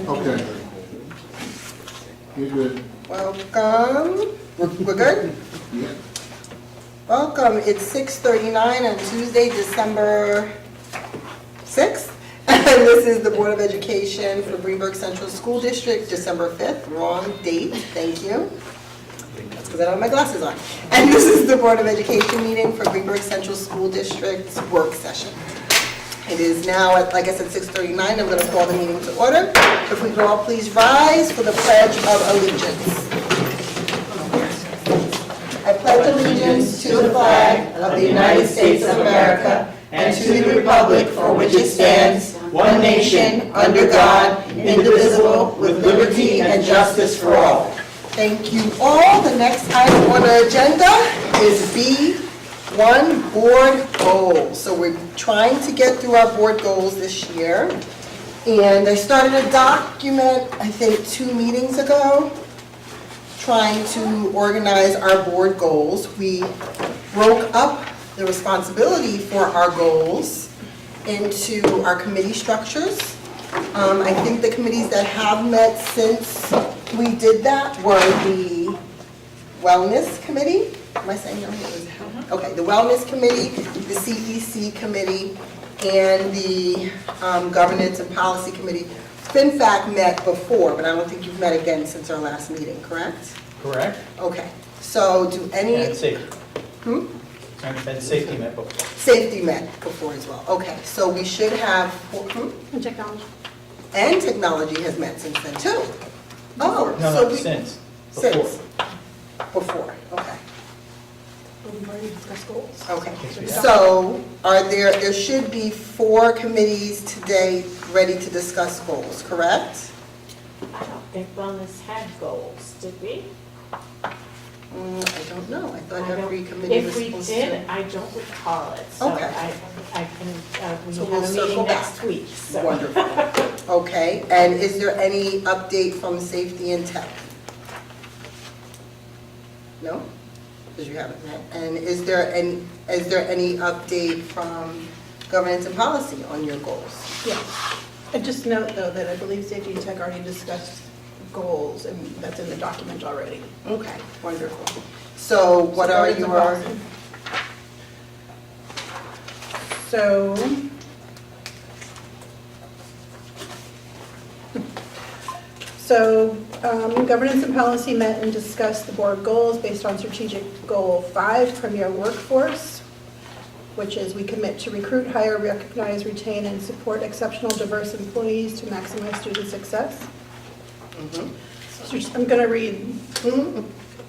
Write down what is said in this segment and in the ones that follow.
Okay. You're good. Welcome. We're good? Yeah. Welcome. It's 6:39 on Tuesday, December 6th. And this is the Board of Education for Greenburgh Central School District, December 5th. Wrong date. Thank you. That's because I don't have my glasses on. And this is the Board of Education meeting for Greenburgh Central School District's work session. It is now, like I said, 6:39. I'm going to call the meeting to order. If we could all please rise for the Pledge of Allegiance. I pledge allegiance to the flag of the United States of America and to the republic for which it stands, one nation, under God, indivisible, with liberty and justice for all. Thank you all. The next item on our agenda is B1, board goals. So we're trying to get through our board goals this year. And I started a document, I think 2 meetings ago, trying to organize our board goals. We broke up the responsibility for our goals into our committee structures. I think the committees that have met since we did that were the Wellness Committee. Am I saying that? Okay, the Wellness Committee, the CEC Committee, and the Governance and Policy Committee. FinFac met before, but I don't think you've met again since our last meeting, correct? Correct. Okay, so do any... And safety. And safety met before. Safety met before as well. Okay, so we should have... And technology. And technology has met since then too. Oh, No, so no, we... since. Since. Before, okay. We've already discussed goals. Okay, so there should be 4 committees today ready to discuss goals, correct? I don't think wellness had goals, did we? I don't know, I thought I don't- every committee was If we supposed did, to. I don't recall it, so Okay. I can, we So have we'll a circle meeting back. next week, so. Wonderful. Okay, and is there any update from safety and tech? No? Because you haven't met. And is there any update from governance and policy on your goals? Yeah. And just note, though, that I believe safety and tech already discussed goals, and that's in the document already. Okay, wonderful. So what are Governance and your, policy. So, governance and policy met and discussed the board goals based on strategic goal 5, premier workforce, which is we commit to recruit, hire, recognize, retain, and support exceptional diverse employees to maximize student success. I'm going to read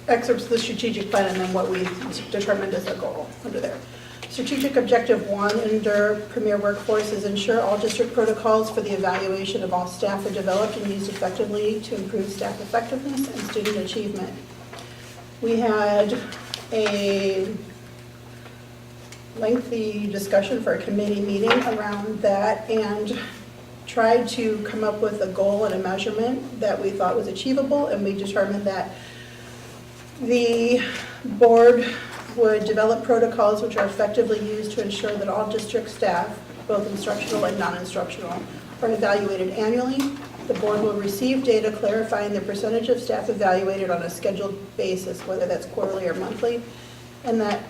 excerpts of the strategic plan and then what we determined as a goal under there. Strategic objective 1 under premier workforce is ensure all district protocols for the evaluation of all staff are developed and used effectively to improve staff effectiveness and student achievement. We had a lengthy discussion for a committee meeting around that and tried to come up with a goal and a measurement that we thought was achievable, and we determined that the board would develop protocols which are effectively used to ensure that all district staff, both instructional and non-instructional, are evaluated annually. The board will receive data clarifying the percentage of staff evaluated on a scheduled basis, whether that's quarterly or monthly, and that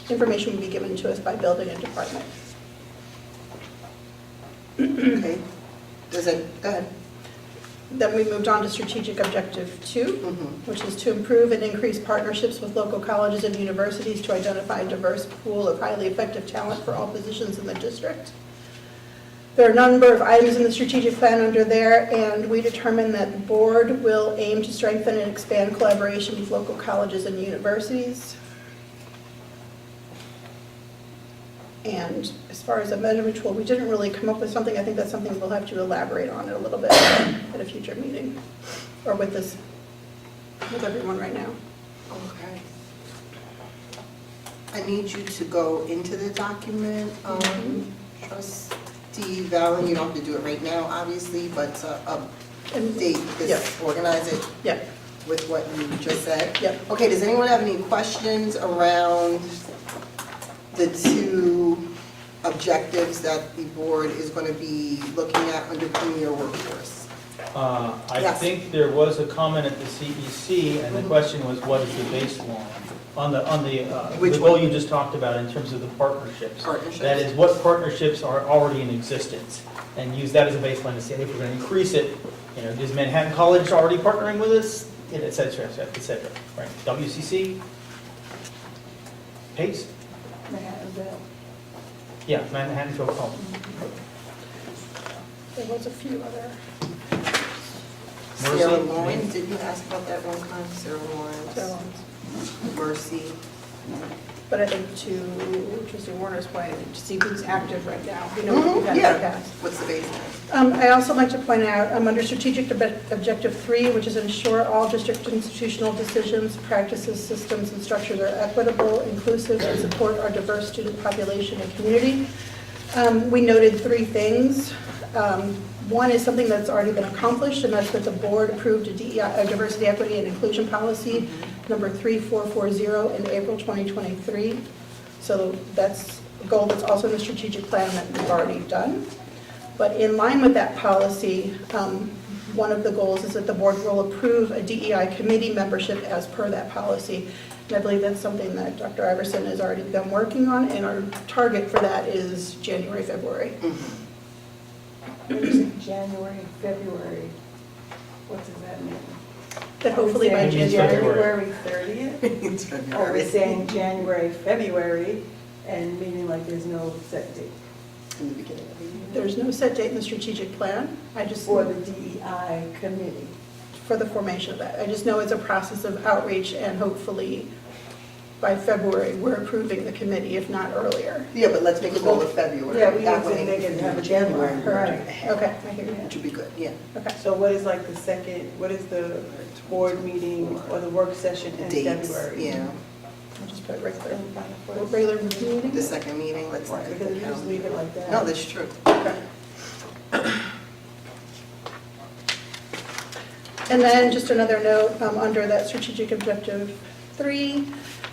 information will be given to us by building and department. okay, go ahead. Then we moved on to strategic objective 2, which is to improve and increase partnerships with local colleges and universities to identify a diverse pool of highly effective talent for all positions in the district. There are a number of items in the strategic plan under there, and we determined that the board will aim to strengthen and expand collaboration with local colleges and universities. And as far as a measurement tool, we didn't really come up with something. I think that's something we'll have to elaborate on it a little bit at a future meeting, or with everyone right now. Okay. I need you to go into the document, Trustee Valen, you don't have to do it right now, obviously, but update this, organize it Yeah. with what you just said. Yep. Okay, does anyone have any questions around the 2 objectives? objectives that the board is going to be looking at under premier workforce? I Yes. think there was a comment at the CEC, and the question was, what is the baseline? On the Which goal one? you just talked about in terms of the partnerships. Partnerships? That is, what partnerships are already in existence? And use that as a baseline to say, if we're going to increase it, you know, is Manhattan College already partnering with us? Et cetera, et cetera, right? WCC? Pace? Manhattanville. Yeah, Manhattan Phil College. There was a few other. Mercy? Sarah Lawrence, did you ask about that one time? Sarah Lawrence? So, Mercy? but I think to Trustee Warner's point, to see who's active right now, we know what we've had in the Yeah. past. What's the baseline? I also like to point out, under strategic objective 3, which is ensure all district institutional decisions, practices, systems, and structures are equitable, inclusive, and support our diverse student population and community. We noted 3 things. One is something that's already been accomplished, and that's that the board approved a DEI, a diversity, equity, and inclusion policy, number 3440 in April 2023. So that's a goal that's also in the strategic plan that we've already done. But in line with that policy, one of the goals is that the board will approve a DEI committee membership as per that policy. And I believe that's something that Dr. Iverson has already been working on, and our target for that is January, February. January, February, what does that mean? That hopefully by Are we saying January. January 30th? It's Or February. we're saying January, February, and meaning like there's no set date In the beginning of the year. There's no set date in the strategic plan. I just, for the DEI committee? for the formation of that. I just know it's a process of outreach, and hopefully by February, we're approving the committee, if not earlier. Yeah, but let's make a goal of February. Yeah, we That need to way, make it if you have do a January. deadline. we're Right. ahead, Okay, I hear you. Which would be good, yeah. Okay. So what is like the second, what is the board meeting or the work session in Dates, February? yeah. I'll just put regular, Okay. regular meeting. The second meeting, let's look Right, at because the we just leave calendar. it like that. No, that's true. Okay. And then just another note, under that strategic objective 3,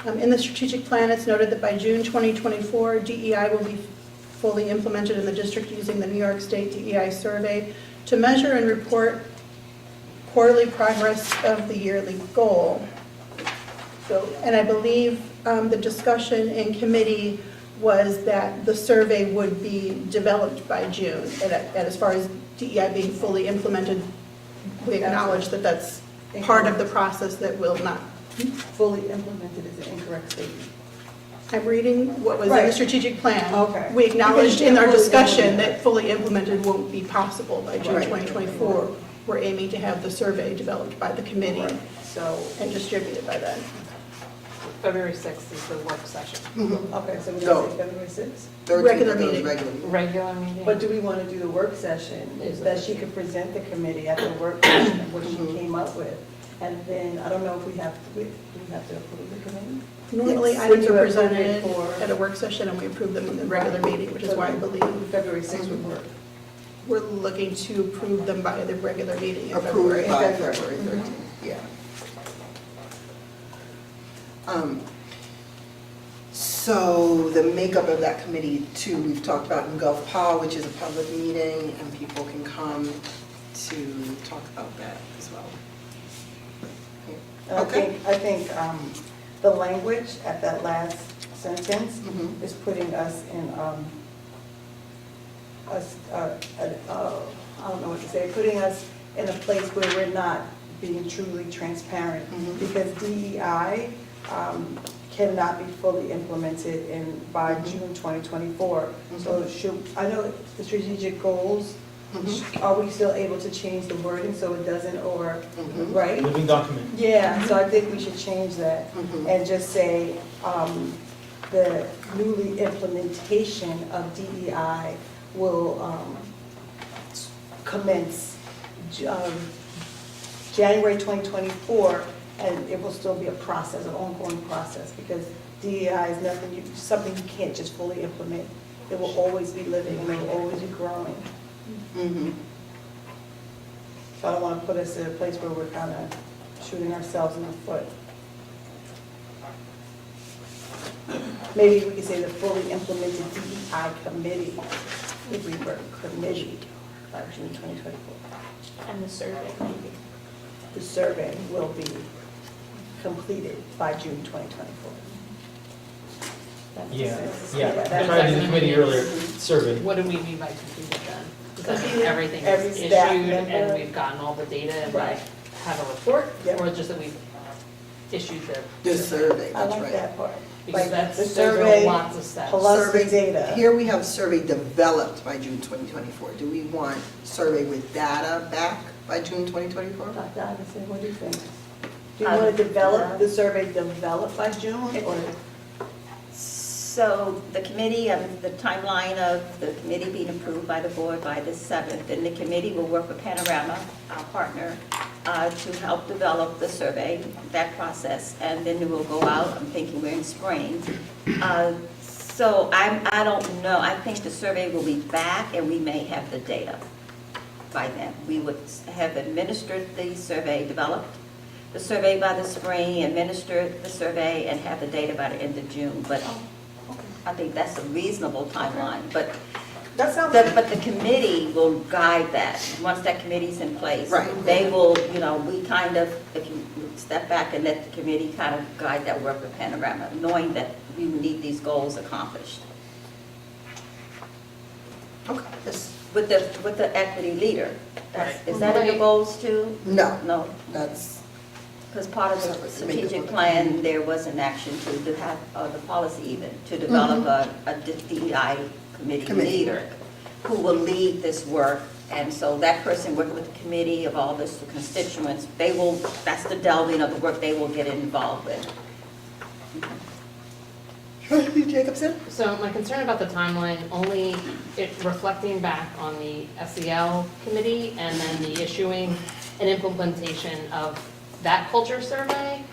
in the strategic plan, it's noted that by June 2024, DEI will be fully implemented in the district using the New York State DEI survey to measure and report quarterly progress of the yearly goal. So, and I believe the discussion in committee was that the survey would be developed by June. And as far as DEI being fully implemented, we acknowledge that that's part of the process that will not. Fully implemented is an incorrect statement. I'm reading what was in the Right. strategic plan. Okay. We acknowledged in our Because discussion fully that fully implemented won't be possible by June Right. 2024. We're aiming to have the survey developed by the committee So, and distributed by then. February 6th is the work session. okay, so we're No. going to say February 6th? 13th Regular of those meeting. regular meetings. Regular meeting? But do we want to do the work session, that she could present the committee at the work session, what she came up with? And then, I don't know if we have to approve the committee? Normally, Yes. items Would you are approve it presented for- at a work session and we approve them in the regular meeting, which is why I believe February 6th would work. we're looking to approve them by the regular meeting in February. Approved by February. February 13th, yeah. So the makeup of that committee too, we've talked about in Gulf PA, which is a public meeting, and people can come to talk about that as well. And Okay. I think the language at that last sentence Mhm. is putting us in, I don't know what to say, putting us in a place where we're not being truly transparent. Mhm. Because DEI cannot be fully implemented by Mhm. June 2024. So I know the strategic goals, Mhm. are we still able to change the wording so it doesn't, Mhm. right? Living document. Yeah, so I think we should change that Mhm. and just say, the newly implementation of DEI will commence January 2024, and it will still be a process, an ongoing process, because DEI is something you can't just fully implement. It will always be living, and it will always be growing. Mhm. So I don't want to put us in a place where we're kind of shooting ourselves in the foot. maybe we could say the fully implemented DEI committee, the Greenburgh committee by June 2024. And the survey maybe. The survey will be completed by June 2024. That makes Yeah, sense? yeah. I that's- tried to do the committee earlier, survey. What do we mean by completed then? Is that Completed, everything every is issued staff and member. we've gotten all the data and Right. like have a report? Yep. Or just that we've issued The survey, I that's like right. that part. because Like that's, the those survey are lots of steps. plus the Survey- data. Here we have survey developed by June 2024. Do we want survey with data back by June 2024? Dr. Iverson, what do you think? Do you want to develop the survey developed by June or? So the committee, the timeline of the committee being approved by the board by the 7th, and the committee will work with Panorama, our partner, to help develop the survey, that process, and then it will go out, I'm thinking we're in spring. So I don't know, I think the survey will be back and we may have the data by then. We would have administered the survey, developed the survey by the spring, administered the survey, and have the data by the end of June, but I think that's a reasonable timeline, but That sounds. but the committee will guide that. Once that committee's in place. Right. They will, we kind of, if you step back and let the committee kind of guide that work with Panorama, knowing that you need these goals accomplished. Okay. Yes. With the equity leader. Right. Is that in your goals too? No, No, that's, because part of the Separate. strategic plan, there was an action to have, the policy even, to develop a DEI committee leader who will lead this work. And so that person working with the committee of all the constituents, that's the delving of the work they will get involved with. Trustee Jacobson? So my concern about the timeline, only it reflecting back on the SEL committee and then the issuing and implementation of that culture survey,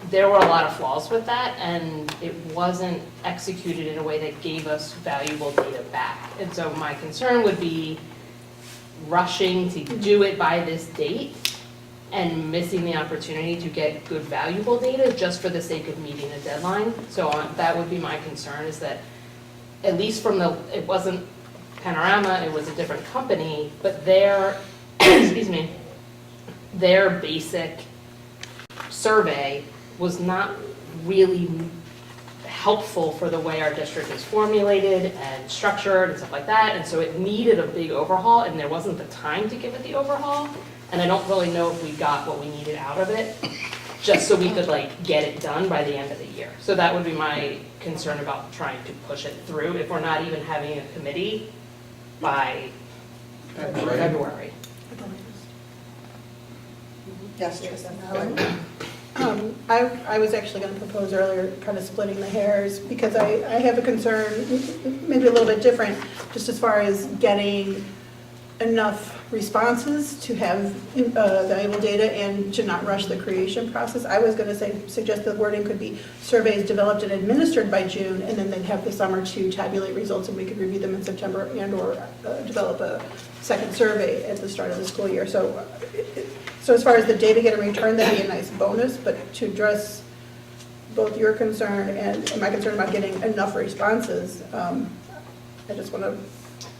there were a lot of flaws with that and it wasn't executed in a way that gave us valuable data back. And so my concern would be rushing to do it by this date and missing the opportunity to get good valuable data just for the sake of meeting a deadline. So that would be my concern, is that at least from it wasn't Panorama, it was a different company, but their, excuse me, their basic survey was not really helpful for the way our district is formulated and structured and stuff like that. And so it needed a big overhaul and there wasn't the time to give it the overhaul. And I don't really know if we got what we needed out of it, just so we could get it done by the end of the year. So that would be my concern about trying to push it through if we're not even having a committee by February. Yes, Trustee. I was actually going to propose earlier, kind of splitting the hairs, because I have a concern, maybe a little bit different, just as far as getting enough responses to have valuable data and to not rush the creation process. I was going to suggest the wording could be surveys developed and administered by June, and then they'd have the summer to tabulate results, and we could review them in September and/or develop a second survey at the start of the school year. So as far as the data getting returned, that'd be a nice bonus, but to address both your concern and my concern about getting enough responses, I just want to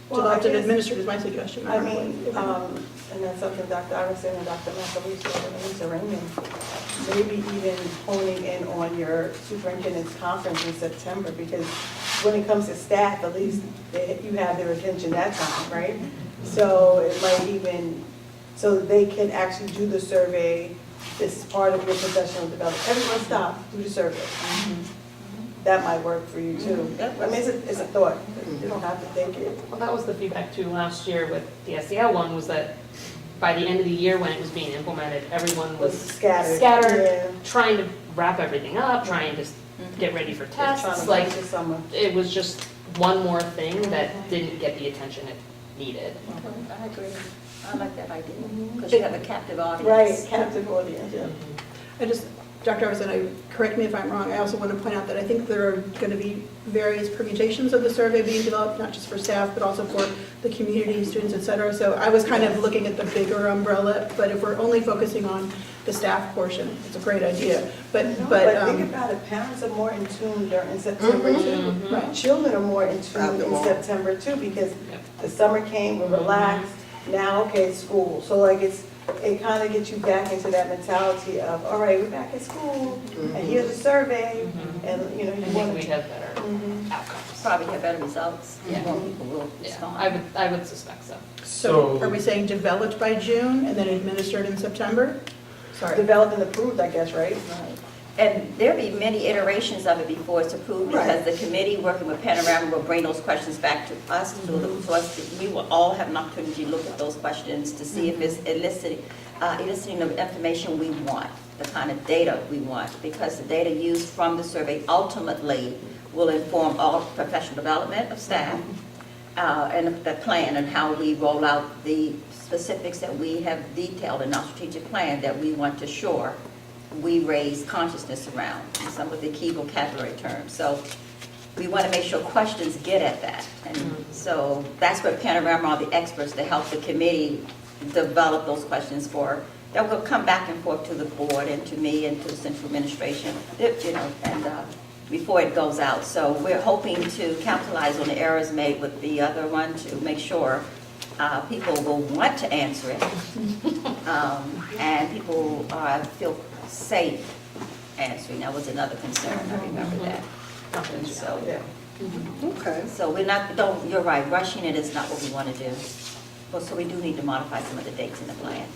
developed and administered is my suggestion. I mean, and that's something Dr. Iverson and Dr. Macaluso and Lisa Raymond, maybe even honing in on your superintendent's conference in September, because when it comes to staff, at least you have their attention that time, right? So it might even, so they can actually do the survey. This is part of your professional development. Everyone stop, do the survey. That might work for you too. I mean, it's a thought. You don't have to think it. Well, that was the feedback too last year with the SEL one, was that by the end of the year when it was being implemented, everyone was Scattered. Yeah. trying to wrap everything up, trying to get ready for Just trying tests. to Like, finish the summer. it was just one more thing that didn't get the attention it needed. I agree. I like that idea, because you have a captive audience. Right, captive audience, yeah. Dr. Iverson, correct me if I'm wrong, I also want to point out that I think there are going to be various permutations of the survey being developed, not just for staff, but also for the community, students, et cetera. So I was kind of looking at the bigger umbrella, but if we're only focusing on the staff portion. It's a great idea, but, But think about it, parents are more in tune during September too. Right. Children are more in tune in September too, because the summer came, we're relaxed, now, okay, it's school. So like it kind of gets you back into that mentality of, all right, we're back at school, and here's a survey, and you know, I you think want we'd to. have better outcomes. Probably have better results. Yeah. More people will Yeah, respond. I would suspect so. so are we saying developed by June and then administered in September? Sorry. Developed and approved, I guess, right? Right. And there'll be many iterations of it before it's approved, because the committee working with Panorama will bring those questions back to us, to us. We will all have an opportunity to look at those questions to see if it's eliciting the information we want, the kind of data we want, because the data used from the survey ultimately will inform all professional development of staff, and the plan and how we roll out the specifics that we have detailed in our strategic plan that we want to assure we raise consciousness around, and some of the key vocabulary terms. So we want to make sure questions get at that. And so that's where Panorama are the experts to help the committee develop those questions that will come back and forth to the board and to me and to central administration, you know, and before it goes out. So we're hoping to capitalize on the errors made with the other one to make sure people will want to answer it, and people feel safe answering. That was another concern, I remember that. And so, Okay. so we're not, you're right, rushing it is not what we want to do. Well, so we do need to modify some of the dates in the plan.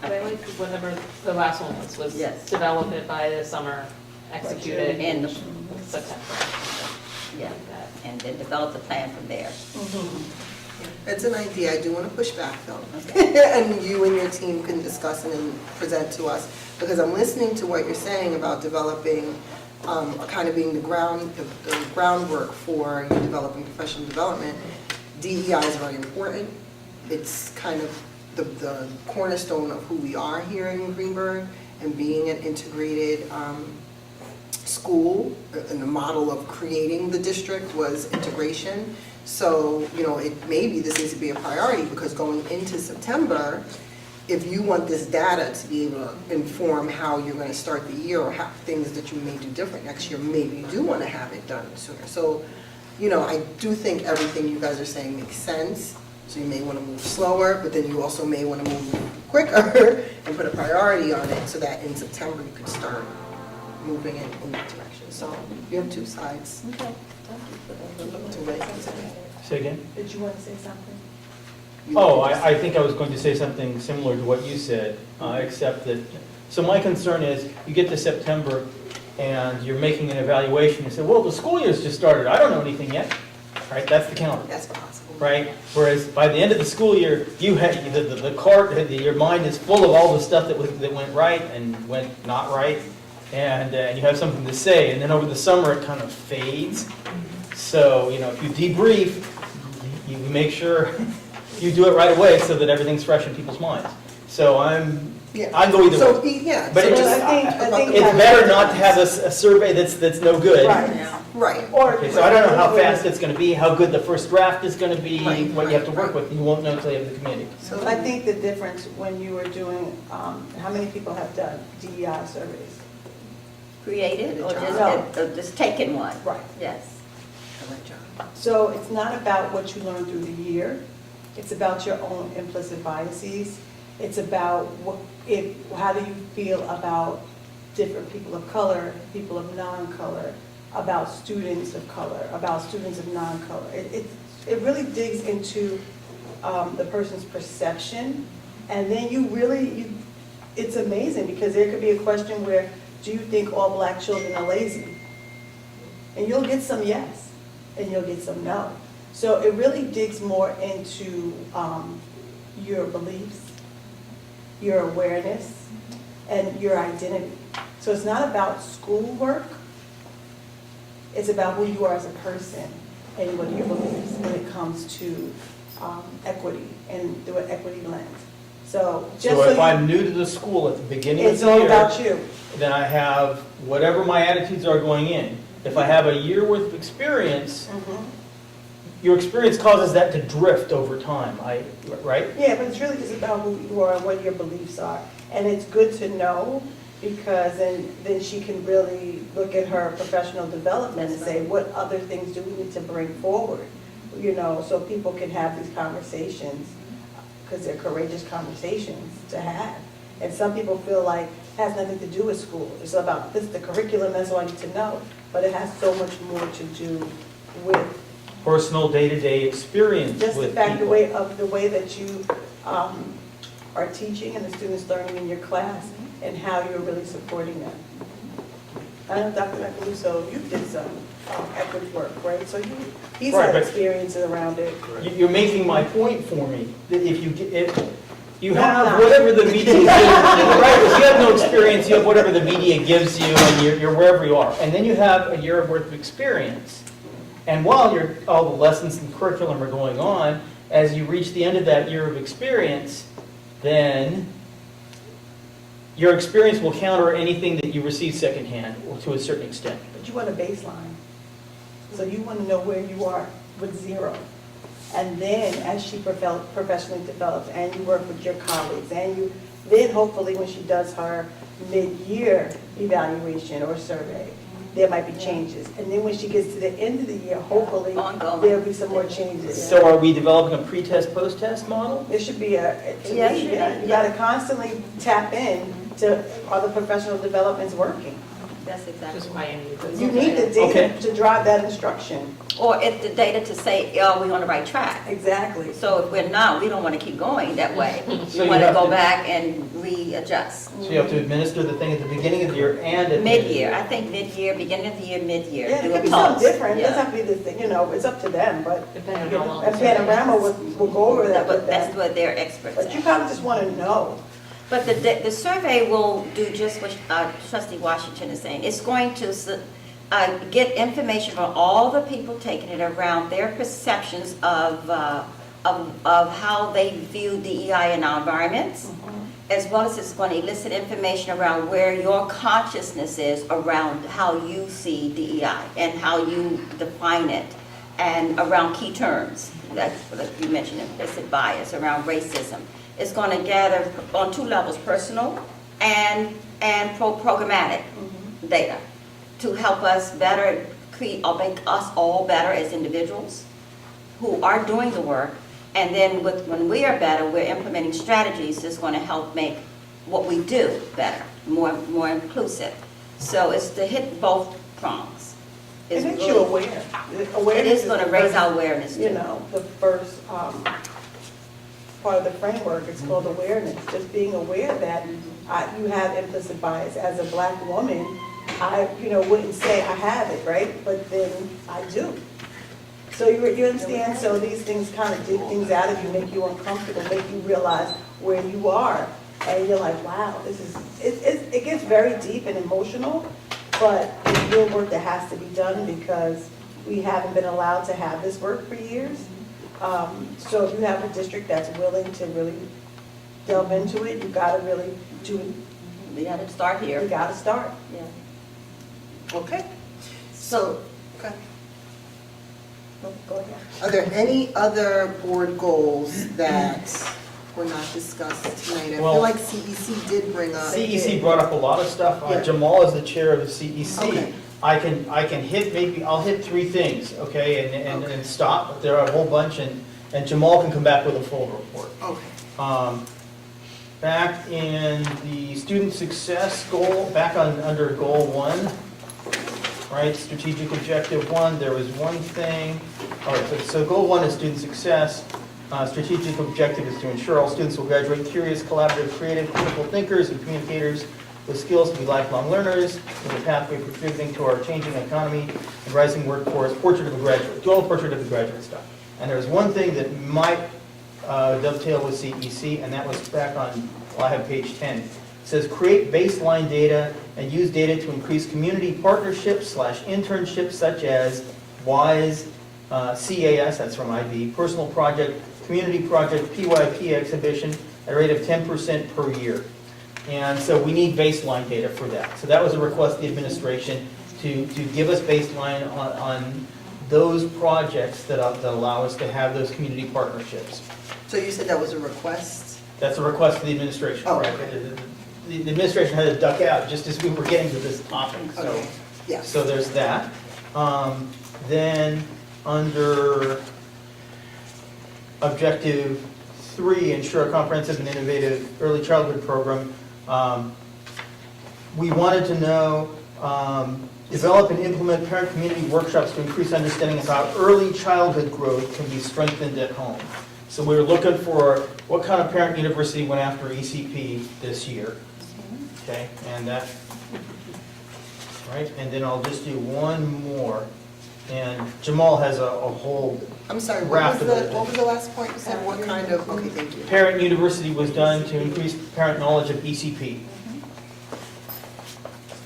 But I like whatever the last one was Yes. develop it by the summer, execute it in And, September. yeah, and then develop the plan from there. It's an idea. I do want to push back though. Okay. And you and your team can discuss it and present to us. Because I'm listening to what you're saying about developing, kind of being the groundwork for you developing professional development. DEI is very important. It's kind of the cornerstone of who we are here in Greenburgh, and being an integrated school, and the model of creating the district was integration. So, you know, maybe this needs to be a priority, because going into September, if you want this data to be able to inform how you're going to start the year, or how things that you may do different next year, maybe you do want to have it done sooner. So, you know, I do think everything you guys are saying makes sense. So you may want to move slower, but then you also may want to move quicker and put a priority on it, so that in September you could start moving in that direction. So you have two sides. Okay. to make. Say again? Did you want to say something? Oh, I think I was going to say something similar to what you said, except that, so my concern is, you get to September and you're making an evaluation, and say, well, the school year's just started, I don't know anything yet, right? That's the counter, That's possible. right? Whereas by the end of the school year, you had, the cart, your mind is full of all the stuff that went right and went not right, and you have something to say, and then over the summer, it kind of fades. So, you know, if you debrief, you make sure you do it right away so that everything's fresh in people's minds. So I go either So, way. yeah. But so it just- I think It's better not to have a survey that's no good. Right. Yeah. Right. Okay, so I don't know how fast it's gonna be, how good the first draft is gonna be, Right, what you have to work right. with, you won't know until you have the committee. So I think the difference when you were doing, how many people have done DEI surveys? Created or No. just taken one? Right. Yes. So it's not about what you learned through the year. It's about your own implicit biases. It's about how do you feel about different people of color, people of non-color, about students of color, about students of non-color. It really digs into the person's perception, and then it's amazing, because there could be a question where, do you think all black children are lazy? And you'll get some yes, and you'll get some no. So it really digs more into your beliefs, your awareness, and your identity. So it's not about schoolwork, it's about who you are as a person and what your beliefs when it comes to equity and through an equity lens. So just So if you- I'm new to the school at the beginning of it's the all year, about you. then I have whatever my attitudes are going in. If I have a year worth of experience, your experience causes that to drift over time, right? Yeah, but it's really just about who you are and what your beliefs are. And it's good to know, because then she can really look at her professional development and say, what other things do we need to bring forward? You know, so people can have these conversations, because they're courageous conversations to have. And some people feel like it has nothing to do with school. It's about this, the curriculum, that's all I need to know. But it has so much more to do with Personal day-to-day experience just the with fact, people. the way that you are teaching and the students learning in your class and how you're really supporting them. I know Dr. Macaluso, you did some equity work, right? So he's Right, had but- experiences around it. You're making my point for me, that if you No, have I'm not. whatever the media gives you, right, if you have no experience, you have whatever the media gives you, and you're wherever you are. And then you have a year worth of experience. And while all the lessons and curriculum are going on, as you reach the end of that year of experience, then your experience will counter anything that you receive secondhand, or to a certain extent. But you want a baseline. So you want to know where you are with zero. And then as she professionally develops and you work with your colleagues and then hopefully when she does her mid-year evaluation or survey, there might be changes. And then when she gets to the end of the year, hopefully Ongoing. there'll be some more changes. So are we developing a pre-test, post-test model? There should be Yeah, you got to constantly tap in to are the professional developments working. That's exactly. Just why I needed to. You need the Okay. data to drive that instruction. Or if the data to say, are we on the right track? Exactly. So if we're not, we don't want to keep going that way. So We you want to have go to- back and readjust. So you have to administer the thing at the beginning of the year and at the end of the Mid-year, year. I think mid-year, beginning of the year, mid-year. Yeah, do it a could be pulse. something different, it Yeah. doesn't have to be the thing, it's up to them, but, Depending on how long and the Panorama survey will go over that with That's them. what they're experts But you at. kind of just want to know. But the survey will do just what trustee Washington is saying. It's going to get information from all the people taking it around their perceptions of how they view DEI in our environments, as well as it's going to elicit information around where your consciousness is around how you see DEI and how you define it, and around key terms. That's what you mentioned, implicit bias, around racism. It's going to gather on two levels, personal and programmatic data, to help us better create, or make us all better as individuals who are doing the work. And then when we are better, we're implementing strategies that's going to help make what we do better, more inclusive. So it's to hit both prongs. It It's makes you really- aware. It Awareness is going to the raise first, our awareness too. the first part of the framework. It's called awareness. Just being aware that you have implicit bias. As a Black woman, I wouldn't say I have it, right? But then I do. So you understand? So these things kind of dig things out of you, make you uncomfortable, make you realize where you are. And you're like, wow, it gets very deep and emotional, but it's real work that has to be done because we haven't been allowed to have this work for years. So if you have a district that's willing to really delve into it, you gotta really do it. We got to start You here. gotta start. Yeah. Okay. So, okay. Go ahead. Are there any other board goals that were not discussed tonight? I Well- feel like CEC did bring up. CEC brought up a lot of stuff. Yeah. Jamal is the chair of the CEC. Okay. I can hit, I'll hit 3 things, okay, and Okay. stop. But there are a whole bunch, and Jamal can come back with a full report. Okay. Back in the student success goal, under goal 1, right, strategic objective 1, there was one thing. All right, so goal 1 is student success. Strategic objective is to ensure all students will graduate curious, collaborative, creative, critical thinkers and communicators with skills to be lifelong learners, with a pathway contributing to our changing economy and rising workforce. Portrait of a graduate, do all the portrait of the graduate stuff. And there's one thing that might dovetail with CEC, and that was back on, I have page 10. It says, create baseline data and use data to increase community partnerships / internships such as WISE, CAS, that's from IB, personal project, community project, PYP exhibition at a rate of 10% per year. And so we need baseline data for that. So that was a request of the administration to give us baseline on those projects that allow us to have those community partnerships. So you said that was a request? That's a request of the administration, Oh, right? okay. the administration had to duck out just as we were getting to this topic, so. Okay, yes. So there's that. Then, under objective 3, ensure a comprehensive and innovative early childhood program, we wanted to know, develop and implement parent-community workshops to increase understanding of how early childhood growth can be strengthened at home. So we were looking for what kind of parent university went after ECP this year. Okay, and that, right, and then I'll just do one more. And Jamal has a whole I'm sorry, raft of what was the last point you said? What kind of, okay, thank you. parent university was done to increase parent knowledge of ECP.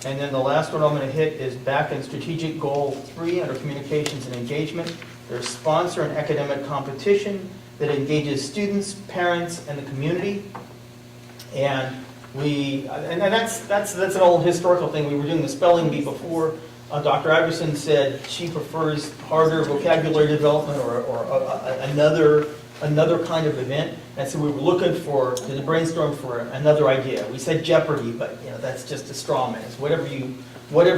And then the last one I'm going to hit is back in strategic goal 3 under communications and engagement. There's sponsor an academic competition that engages students, parents, and the community. And that's an old historical thing. We were doing the spelling bee before. Dr. Iverson said she prefers harder vocabulary development or another kind of event. And so we were looking to brainstorm for another idea. We said Jeopardy, but that's just a straw man. It's whatever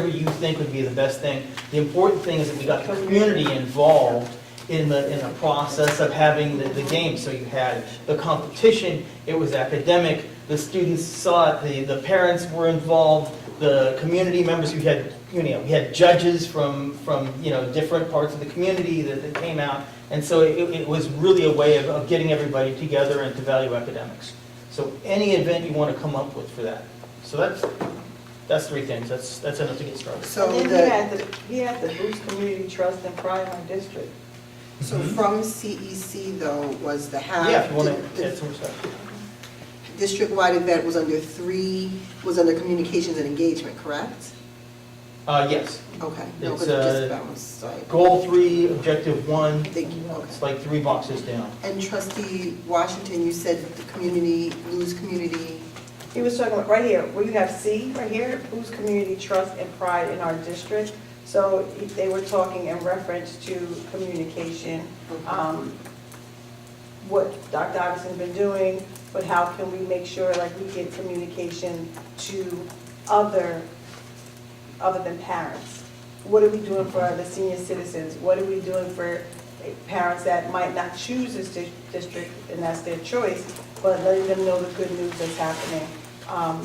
you think would be the best thing. The important thing is that we got the community involved in the process of having the game. So you had the competition, it was academic, the students saw it, the parents were involved, the community members, we had judges from different parts of the community that came out. And so it was really a way of getting everybody together and to value academics. So any event you want to come up with for that. So that's 3 things. That's enough to get started. So And then he had the boost community trust and pride in our district. So from CEC though, was the half. Yeah, if you want to add some more stuff. District-wide event was under communications and engagement, correct? Yes. Okay, no, It's, but it just bounced, sorry. Goal 3, objective 1. Thank you, okay. It's like 3 boxes down. And trustee Washington, you said the community, community. He was talking about right here, where you have C, right here, boost community trust and pride in our district. So they were talking in reference to communication, what Dr. Iverson's been doing, but how can we make sure like we get communication to other than parents? What are we doing for the senior citizens? What are we doing for parents that might not choose this district and that's their choice, but letting them know the good news that's happening?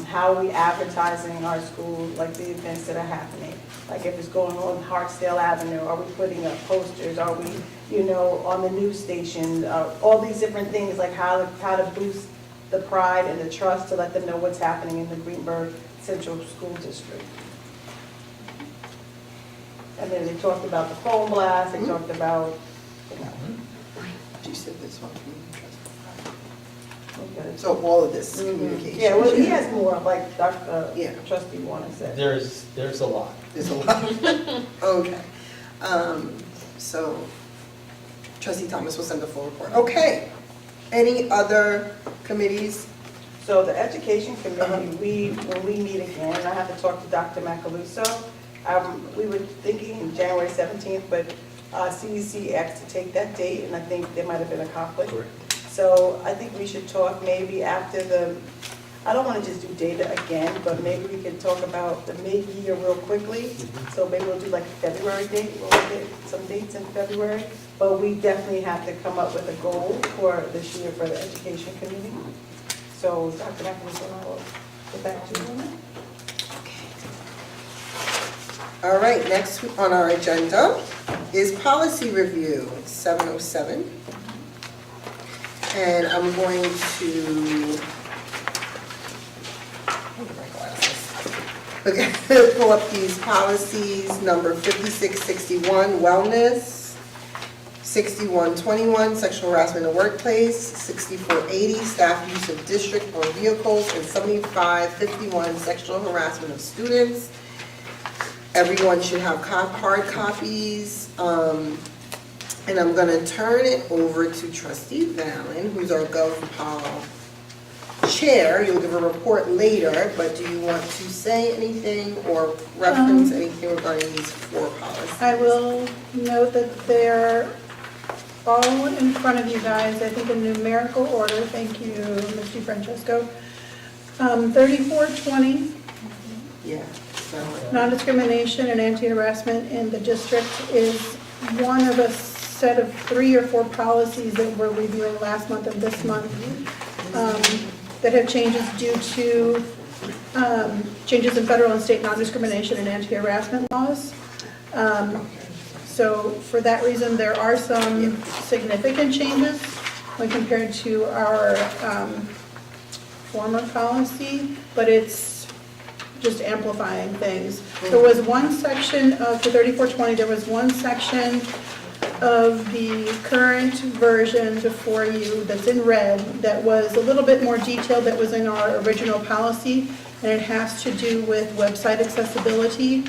How are we advertising our school, like the events that are happening? Like if it's going on Hartsdale Avenue, are we putting up posters? Are we, on the news station? All these different things, like how to boost the pride and the trust to let them know what's happening in the Greenburgh Central School District. And then they talked about the phone blast, they talked about, You said this one. okay. So all of this communication. Yeah, well, he has more, like Dr. Yeah. Trustee Warner said. There's a lot. There's a lot. Okay. So trustee Thomas will send the full report. Okay. Any other committees? So the education committee, when we meet again, and I have to talk to Dr. Macaluso, we were thinking January 17th, but CEC asked to take that date, and I think there might have been a conflict. Correct. So I think we should talk maybe after I don't want to just do data again, but maybe we could talk about the mid-year real quickly. So maybe we'll do like a February date, we'll get some dates in February. But we definitely have to come up with a goal for this year for the education committee. So Dr. McAllister and I will get back to you on that. All right, next on our agenda is policy review, 707. And I'm going to, pull up these policies, number 5661, wellness, 6121, sexual harassment in the workplace, 6480, staff use of district-owned vehicles, and 7551, sexual harassment of students. Everyone should have hard copies. And I'm going to turn it over to Trustee Valen, who's our GovPol chair. You'll give a report later, but do you want to say anything or reference anything regarding these 4 policies? I will note that they're all in front of you guys, I think in numerical order. Thank you, Ms. DeFrancesco. 3420, Yeah. So, non-discrimination and anti-harassment in the district is one of a set of 3 or 4 policies that we're reviewing last month and this month that have changes due to changes in federal and state non-discrimination and anti-harassment laws. So for that reason, there are some significant changes when compared to our former policy, but it's just amplifying things. There was one section of, for 3420, there was one section of the current version before you that's in red that was a little bit more detailed that was in our original policy, and it has to do with website accessibility.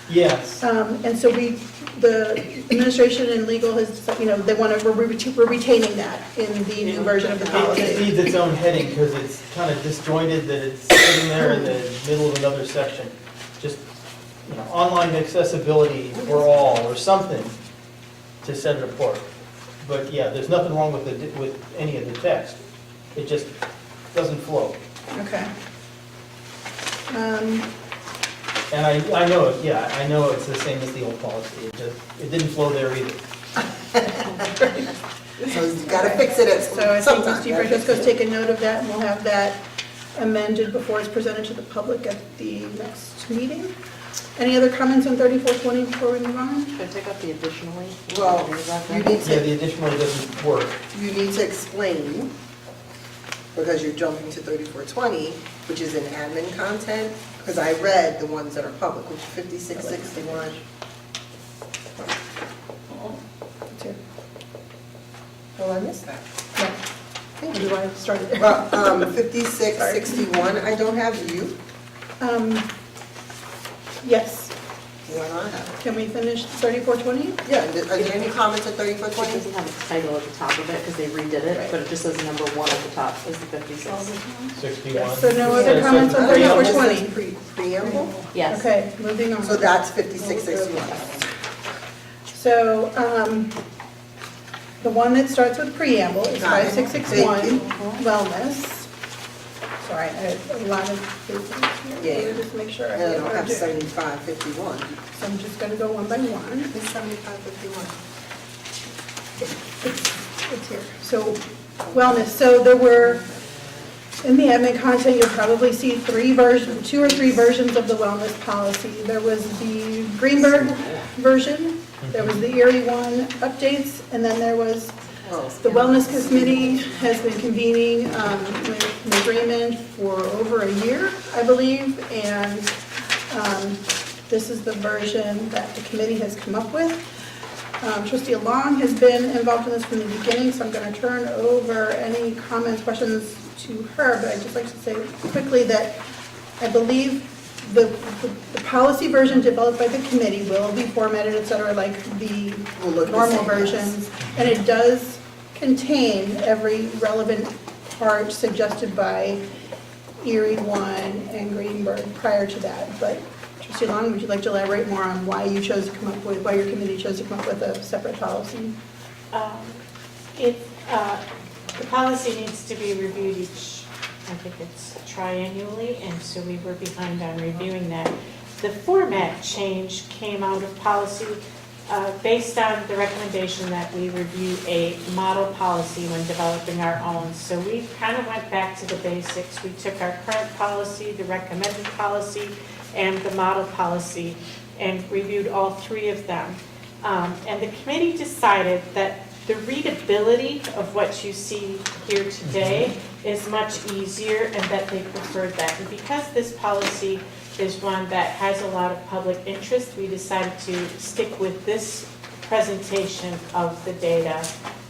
Yes. And so the administration and legal has, they want to, we're retaining that in the new version of the It policy. needs its own heading because it's kind of disjointed that it's sitting there in the middle of another section. Just, online accessibility for all or something to set it apart. But yeah, there's nothing wrong with any of the text. It just doesn't flow. Okay. And I know it, yeah, I know it's the same as the old policy. It didn't flow there either. so you gotta fix it at So I think sometime. Steve Francesco's take a note of that, and we'll have that amended before it's presented to the public at the next meeting. Any other comments on 3420 before we move on? Should I take up the additionally? Well, you need Yeah, to, the additionally doesn't work. you need to explain, because you're jumping to 3420, which is in admin content, because I read the ones that are public, which is 5661. It's here. Oh, I missed that. Yeah. Thank Do you. I start it there? Well, 5661, I don't have you. Yes. Why not have it? Can we finish 3420? Yeah, are there any comments on It 3420? doesn't have a title at the top of it because they redid it, but it just says number 1 at the top is the 56. 61. So no other comments on Oh, yeah, this 3420? is preamble, Yes. Okay, moving on. so that's 5661. So, the one that starts with preamble is Got it. 5661, wellness. Sorry, I have a lot of papers here. Yeah. Just make sure I And I get don't what have I'm doing. 7551. So I'm just gonna go one by one. It's 7551. It's here. So, wellness, so there were, in the admin content, you'll probably see 2 or 3 versions of the wellness policy. There was the Greenburgh version, there was the Erie one updates, and then there was the Wellness Committee has been convening with Ms. Raymond for over a year, I believe, and this is the version that the committee has come up with. Trustee Long has been involved in this from the beginning, so I'm going to turn over any comments, questions to her, but I'd just like to say quickly that I believe the policy version developed by the committee will be formatted, et cetera, like the Will look the normal same, versions, and it does contain every relevant part suggested by Erie 1 and Greenburgh prior to that. But Trustee Long, would you like to elaborate more on why you chose to come up with, why your committee chose to come up with a separate policy? The policy needs to be reviewed I think it's triannually, and so we were behind on reviewing that. The format change came out of policy based on the recommendation that we review a model policy when developing our own. So we kind of went back to the basics. We took our current policy, the recommended policy, and the model policy, and reviewed all 3 of them. And the committee decided that the readability of what you see here today is much easier, and that they preferred that. And because this policy is one that has a lot of public interest, we decided to stick with this presentation of the data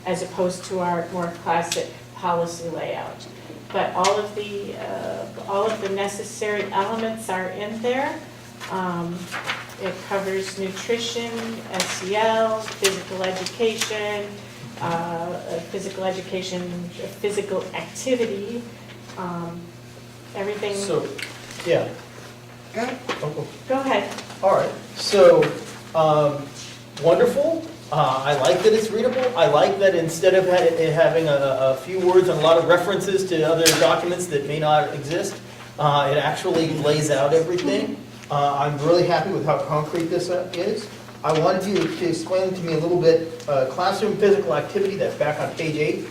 as opposed to our more classic policy layout. But all of the necessary elements are in there. It covers nutrition, SEL, physical education, physical activity, everything. So, yeah. Okay. Oh, Go ahead. all right. So, wonderful. I like that it's readable. I like that instead of it having a few words and a lot of references to other documents that may not exist, It actually lays out everything. I'm really happy with how concrete this is. I wanted you to explain to me a little bit, classroom physical activity, that's back on page 8.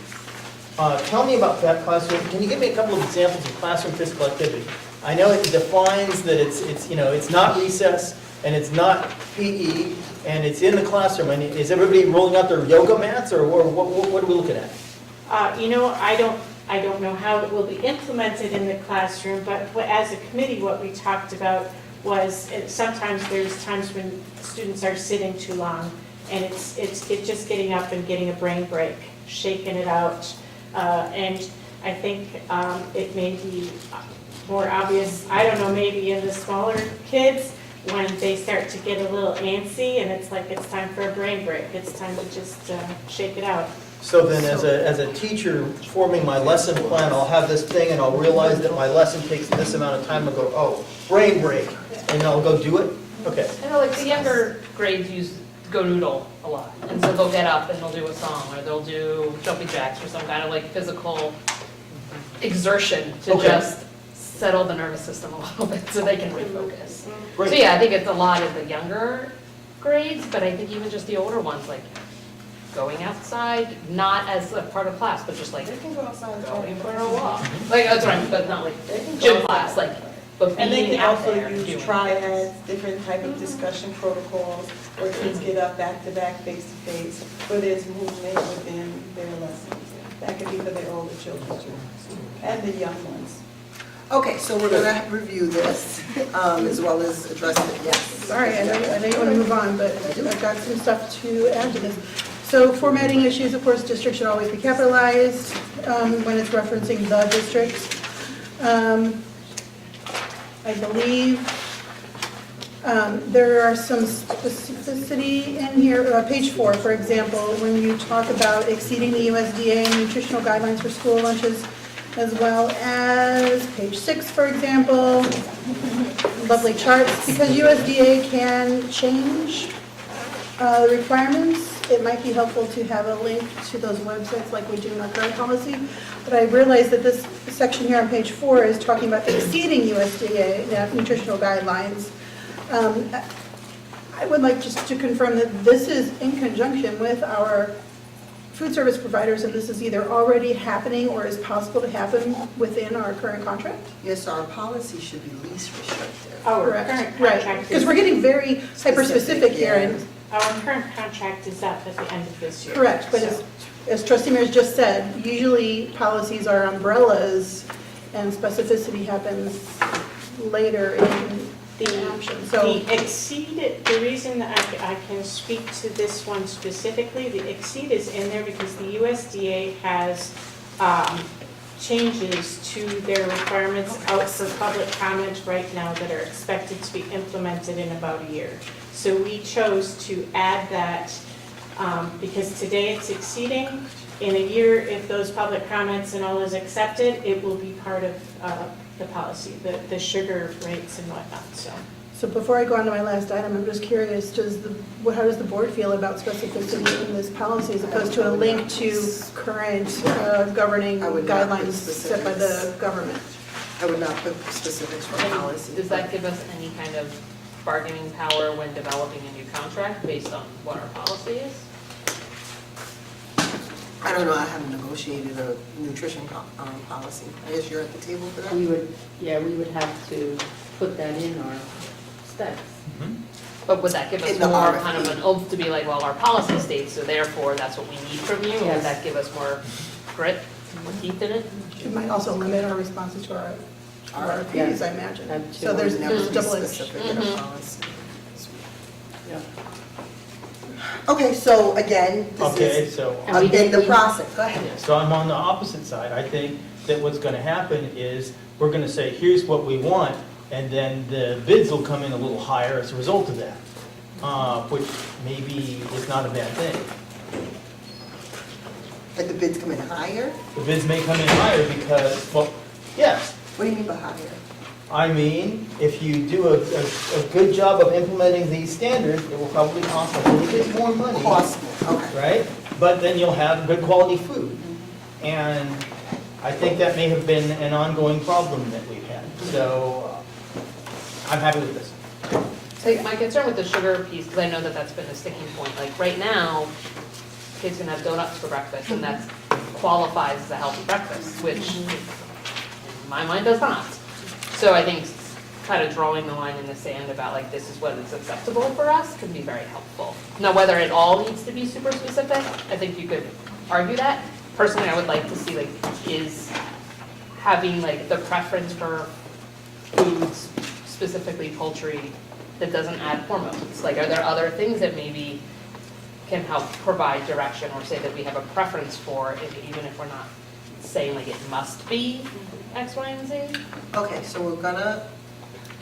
Tell me about that classroom. Can you give me a couple of examples of classroom physical activity? I know it defines that it's not recess and it's not PE and it's in the classroom. And is everybody rolling out their yoga mats or what are we looking at? I don't know how it will be implemented in the classroom, but as a committee, what we talked about was sometimes there's times when students are sitting too long, and it's just getting up and getting a brain break, shaking it out. And I think it may be more obvious, I don't know, maybe in the smaller kids, when they start to get a little antsy, and it's like it's time for a brain break. It's time to just shake it out. So then as a teacher forming my lesson plan, I'll have this thing and I'll realize that my lesson takes this amount of time. I'll go, oh, brain break, and I'll go do it? Okay. I know, like, the younger grades use Go Noodle a lot, and so they'll get up and they'll do a song, or they'll do jumping jacks, or some kind of like physical exertion to Okay. just settle the nervous system a little bit so they can refocus. So Great. yeah, I think it's a lot of the younger grades, but I think even just the older ones, like going outside, not as a part of class, but just like They can go outside and going talk. for a walk. Like, that's what I'm, but not like They can go gym outside. class, like, but And they being can out also there use doing triads, different type of discussion protocols, where kids get up back to back, face to face, where there's movement within their lessons. That could be for the older children too, and the young ones. Okay, so we're gonna review this, as well as address it, yes. Sorry, I know you want to move on, but I've got some stuff to add to this. So formatting issues, of course, district should always be capitalized when it's referencing the district. I believe there are some specificity in here, page 4, for example, when you talk about exceeding the USDA nutritional guidelines for school lunches, as well as page 6, for example, lovely charts, because USDA can change the requirements. It might be helpful to have a link to those websites like we do in our current policy. But I realize that this section here on page 4 is talking about exceeding USDA nutritional guidelines. I would like just to confirm that this is in conjunction with our food service providers, and this is either already happening or is possible to happen within our current contract? Yes, our policy should be least restrictive. Our Correct. current Right, contract because is, we're getting very hyper-specific Specific, here, yeah. and our current contract is up at the end of this year. correct, but So- as trustee Mears just said, usually policies are umbrellas, and specificity happens later in the action, so. The exceed, the reason that I can speak to this one specifically, the exceed is in there because the USDA has changes to their requirements out for public comment right now that are expected to be implemented in about a year. So we chose to add that because today it's exceeding. In a year, if those public comments and all is accepted, it will be part of the policy, the sugar rates and whatnot, so. So before I go on to my last item, I'm just curious, how does the board feel about specificity in this policy as opposed to a link to current governing I would not put guidelines set by the specifics. government? I would not put specifics for policy. Does that give us any kind of bargaining power when developing a new contract based on what our policy is? I don't know, I haven't negotiated a nutrition policy. I guess you're at the table for that? We would have to put that in our specs. But would that give us In the more RFP. kind of an oomph to be like, well, our policy states, so therefore that's what we need from you? Or would Yes. that give us more grit, more teeth in it? It might also limit our responses to our RFPs, I imagine. That too. So there's Never be double edged. specific in a policy. Yeah. Okay, so again, this Okay, is so, And we in the did- process. Go ahead. so I'm on the opposite side. I think that what's gonna happen is, we're gonna say, here's what we want, and then the bids will come in a little higher as a result of that, which maybe is not a bad thing. Like the bids come in higher? The bids may come in higher because, well, yes, What do you mean by higher? I mean, if you do a good job of implementing these standards, it will probably cost a little bit more money. Cost more, okay. Right? But then you'll have good quality food. And I think that may have been an ongoing problem that we've had. So I'm happy with this. So my concern with the sugar piece, because I know that that's been a sticking point, like right now, kids can have donuts for breakfast, and that qualifies as a healthy breakfast, which in my mind does not. So I think kind of drawing the line in the sand about like, this is what is acceptable for us can be very helpful. Now, whether it all needs to be super specific, I think you could argue that. Personally, I would like to see like, is having like the preference for foods, specifically poultry, that doesn't add hormones? Like, are there other things that maybe can help provide direction or say that we have a preference for, even if we're not saying like it must be X, Y, and Z? Okay, so we're gonna,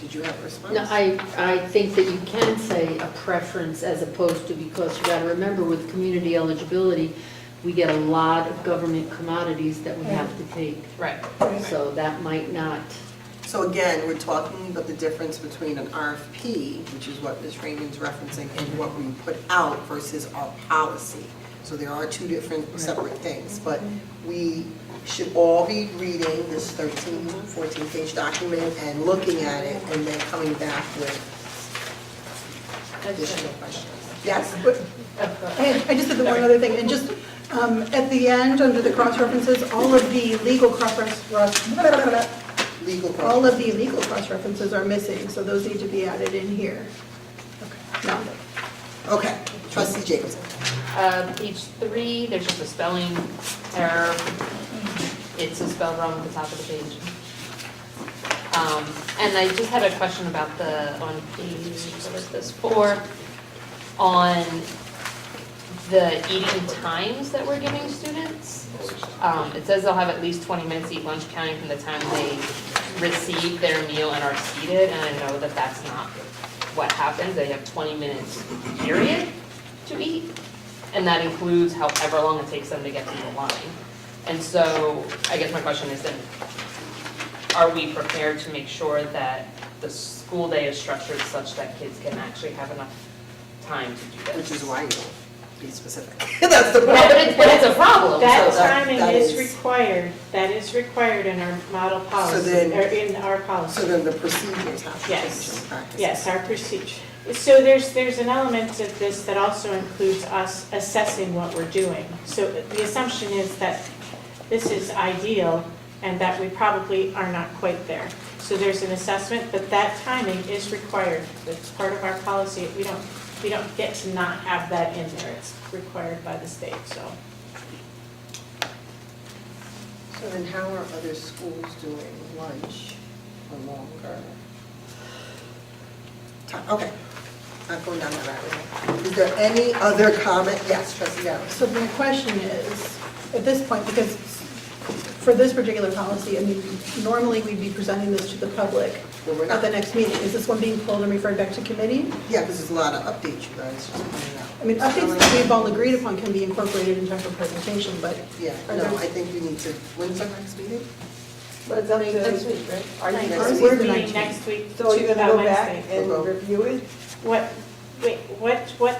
did you have a response? No, I think that you can say a preference as opposed to, because you gotta remember with community eligibility, we get a lot of government commodities that we have to take. Right. So that might not, So again, we're talking about the difference between an RFP, which is what Ms. Raymond's referencing, and what we put out versus our policy. So there are two different separate things, but we should all be reading this 13, 14-page document and looking at it and then coming back with additional questions. Yes? I just did the one other thing, and just at the end, under the cross-references, all of the legal all of the legal cross-references are missing, so those need to be added in here. Okay, no. Okay, trustee Jacobson. Page 3, there's just a spelling error. It's spelled wrong at the top of the page. And I just had a question about on page, what is this, 4, on the eating times that we're giving students. It says they'll have at least 20 minutes to eat lunch, counting from the time they receive their meal and are seated, and I know that that's not what happens. They have 20 minutes period to eat, and that includes however long it takes them to get to the line. And so I guess my question is then, are we prepared to make sure that the school day is structured such that kids can actually have enough time to do this? Which is why you don't be specific. That's the No, problem. but it's a problem. That So that- timing that is is- required, that is required in our model policy, then- or in our policy. So then the procedures have to change Yes. and practices. Yes, our procedure. So there's an element of this that also includes us assessing what we're doing. So the assumption is that this is ideal and that we probably are not quite there. So there's an assessment, but that timing is required. It's part of our policy. We don't get to not have that in there. It's required by the state, so. So then how are other schools doing lunch for longer? Okay, not going down that rabbit hole. Is there any other comment? Yes, trustee Downs. So my question is, at this point, because for this particular policy, I mean, normally we'd be presenting this to the public Well, we're at not. the next meeting. Is this one being pulled and referred back to committee? Yeah, because there's a lot of updates you guys just pointed out. I mean, updates that we've all agreed upon can be incorporated into our presentation, but Yeah, Are no, there- I think we need to, when's our next meeting? But it's up to, Next week, right? are you Next guys, week. We're the meeting 19th. next week so are you to gonna go about back Wednesday. and We'll go. review it? What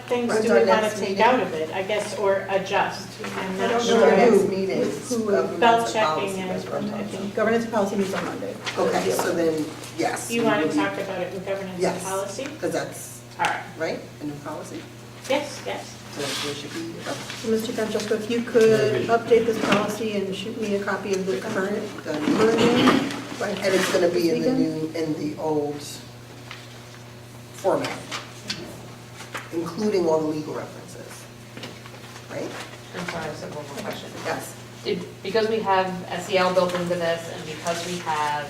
things When's do our we want next to take meeting? out of it, I guess, or adjust? I'm I not don't Our know sure. next who- meeting is who- governance Spell and checking policy, and that's what I'm talking about. governance and policy meets on Monday. Okay, so then, yes. You want to talk about it in governance and Yes. policy? Because that's, All right, right, a new policy? yes, yes. So there should be, So Mr. Francesco, if you could update this policy and shoot me a copy of the current version. and it's going to be in the new, in the old format, including all the legal references, right? I'm sorry, I have one more question. Yes. Because we have SEL built into this, and because we have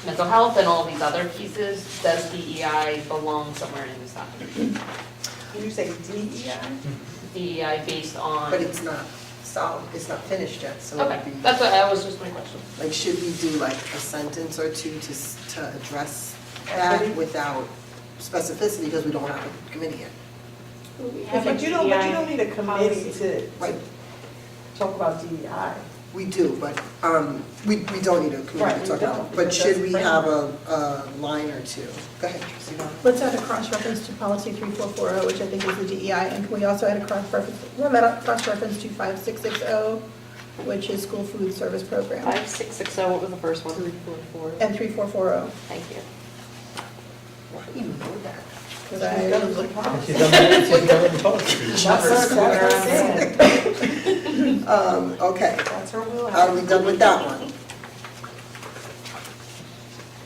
mental health and all these other pieces, does DEI belong somewhere in this document? Did you say DEI? DEI based on, But it's not solid, it's not finished yet, so it okay, would be, that's what, that was just my question. like, should we do like a sentence or two to address that without specificity, because we don't have a committee yet? We have a But you don't need a committee policy. to Right, talk about DEI. we do, but we don't need a committee Right, to we talk about don't, it. But because should that's we have a line or two? Go ahead, trustee Donna. Let's add a cross-reference to policy 3440, which I think is the DEI, and can we also add a cross-reference to 5660, which is school food service program, 5660, what was the first one? 344. and 3440. Thank you. Why do you know that? Because And she's on the policy. Okay, That's her wheelhouse. are we done with that one?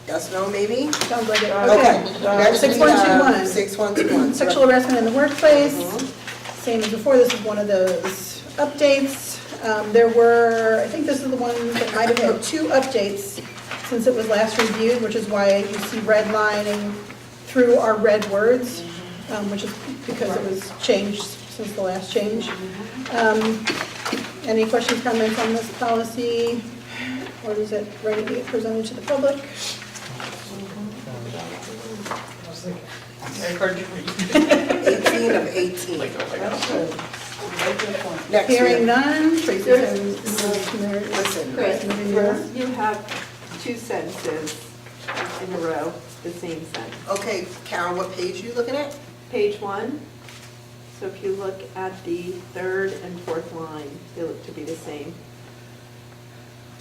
Yes, no, maybe? Sounds like it. Okay. Next we have 6121. 6121. Sexual harassment in the workplace, same as before, this is one of those updates. There were, I think this is the one that might have had 2 updates since it was last reviewed, which is why you see redlining through our red words, which is because it was changed since the last change. Any questions, comments on this policy? Or is it ready to get presented to the public? 18 of 18. That's good. Very good point. Next, we Hearing have- none, Tracy's having. Listen, Chris, you have 2 sentences in a row, the same sentence. okay, Karen, what page are you looking at? Page 1, so if you look at the 3rd and 4th line, they look to be the same.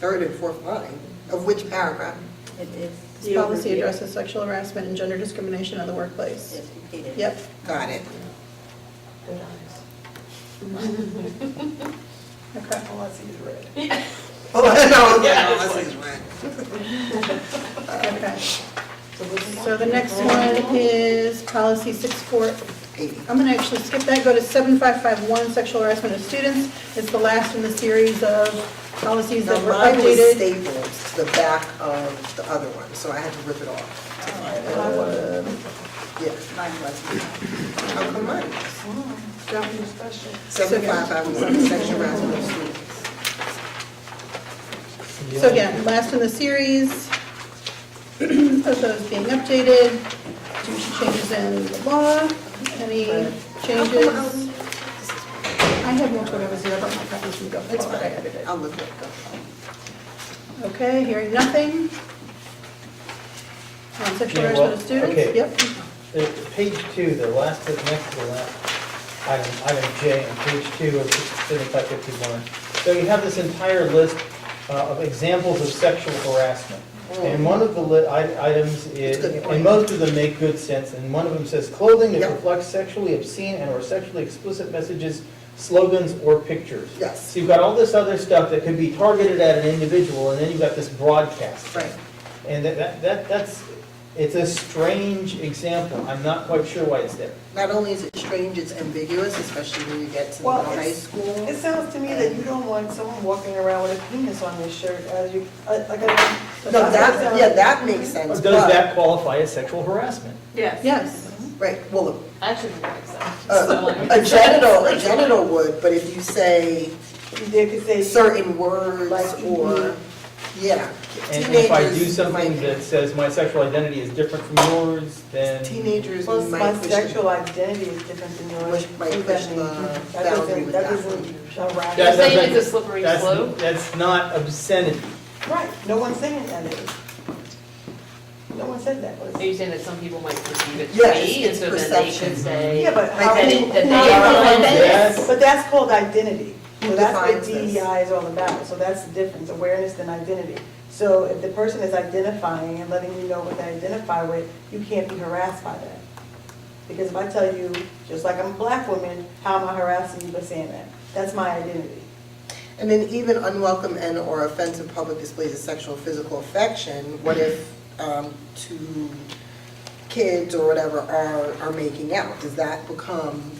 3rd and 4th line, of which paragraph? It is. This policy addresses sexual harassment and gender discrimination in the workplace. Yes, repeated. Yep. Got it. Okay. All I see is red. Oh, no, this is right. Okay. So the next one is policy 6480. I'm going to actually skip that, go to 7551, sexual harassment of students. It's the last in the series of policies Now, that were mine was updated. stapled to the back of the other one, so I had to rip it off. Yeah. Mine wasn't. How come mine? Don't discussion. 7551, sexual harassment of students. So again, last in the series of those being updated, due to changes in the law, any changes? I have more photos here, but my copies can go. It's what I edited. I'll look at it. Okay, hearing nothing. Sexual Yeah, harassment well, of students? okay. Yep. Page 2, the last, next to the last item J on page 2 of 7551. So you have this entire list of examples of sexual harassment. And one of the items is, That's a good point. and most of them make good sense, and one of them says clothing that Yep. reflects sexually obscene and or sexually explicit messages, slogans, or pictures. Yes. So you've got all this other stuff that could be targeted at an individual, and then you've got this broadcast. Right. And that's, it's a strange example. I'm not quite sure why it's there. Not only is it strange, it's ambiguous, especially when you get to Well, high it's- school. It sounds to me that you don't want someone walking around with a penis on their shirt as you, like a. No, that, yeah, that makes sense, Does but, that qualify as sexual harassment? Yes. Yes. right, well, I actually don't think so. a genital would, but if you say They could say. certain words Like, or, yeah. And if I do Teenagers something might- that says my sexual identity is different from yours, then Teenagers Plus, my might push sexual the, identity is different than yours. might What push does that mean? the That boundary doesn't, with that that doesn't That- You're around. saying it's a slippery slope? that's not obscenity. Right, no one's saying that is. No one said that was. Are you saying that some people might perceive it to Yes, be, and it's so then they perception. can say Yeah, but how, that who it- that they defines are that? Yes. But that's called identity. Who So that's what defines this? DEI is all about, so that's the difference, awareness and identity. So if the person is identifying and letting you know what they identify with, you can't be harassed by that. Because if I tell you, just like I'm a black woman, how am I harassing you by saying that? That's my identity. and then even unwelcome and or offensive public displays of sexual or physical affection, what if two kids or whatever are making out? Does that become,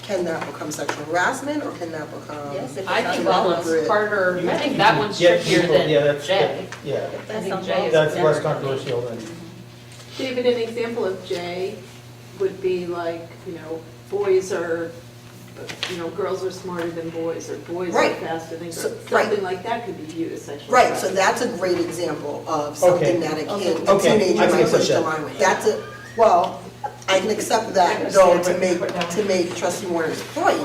can that become sexual harassment, or can that become? Yes, if I it's think not that one's harder, I think that one's Yeah, trickier people- than yeah, that's- J. Yeah, I That's think on J both. is that's less different. controversial than. David, an example of J would be like, boys are, girls are smarter than boys, or boys are Right. faster than So- girls. right. Something like that could be viewed as sexual Right, so harassment. that's a great example of something that a kid, a Okay, I teenager can might accept push the that. line with. That's a, well, I can accept that, though, to make Trustee Warner's point,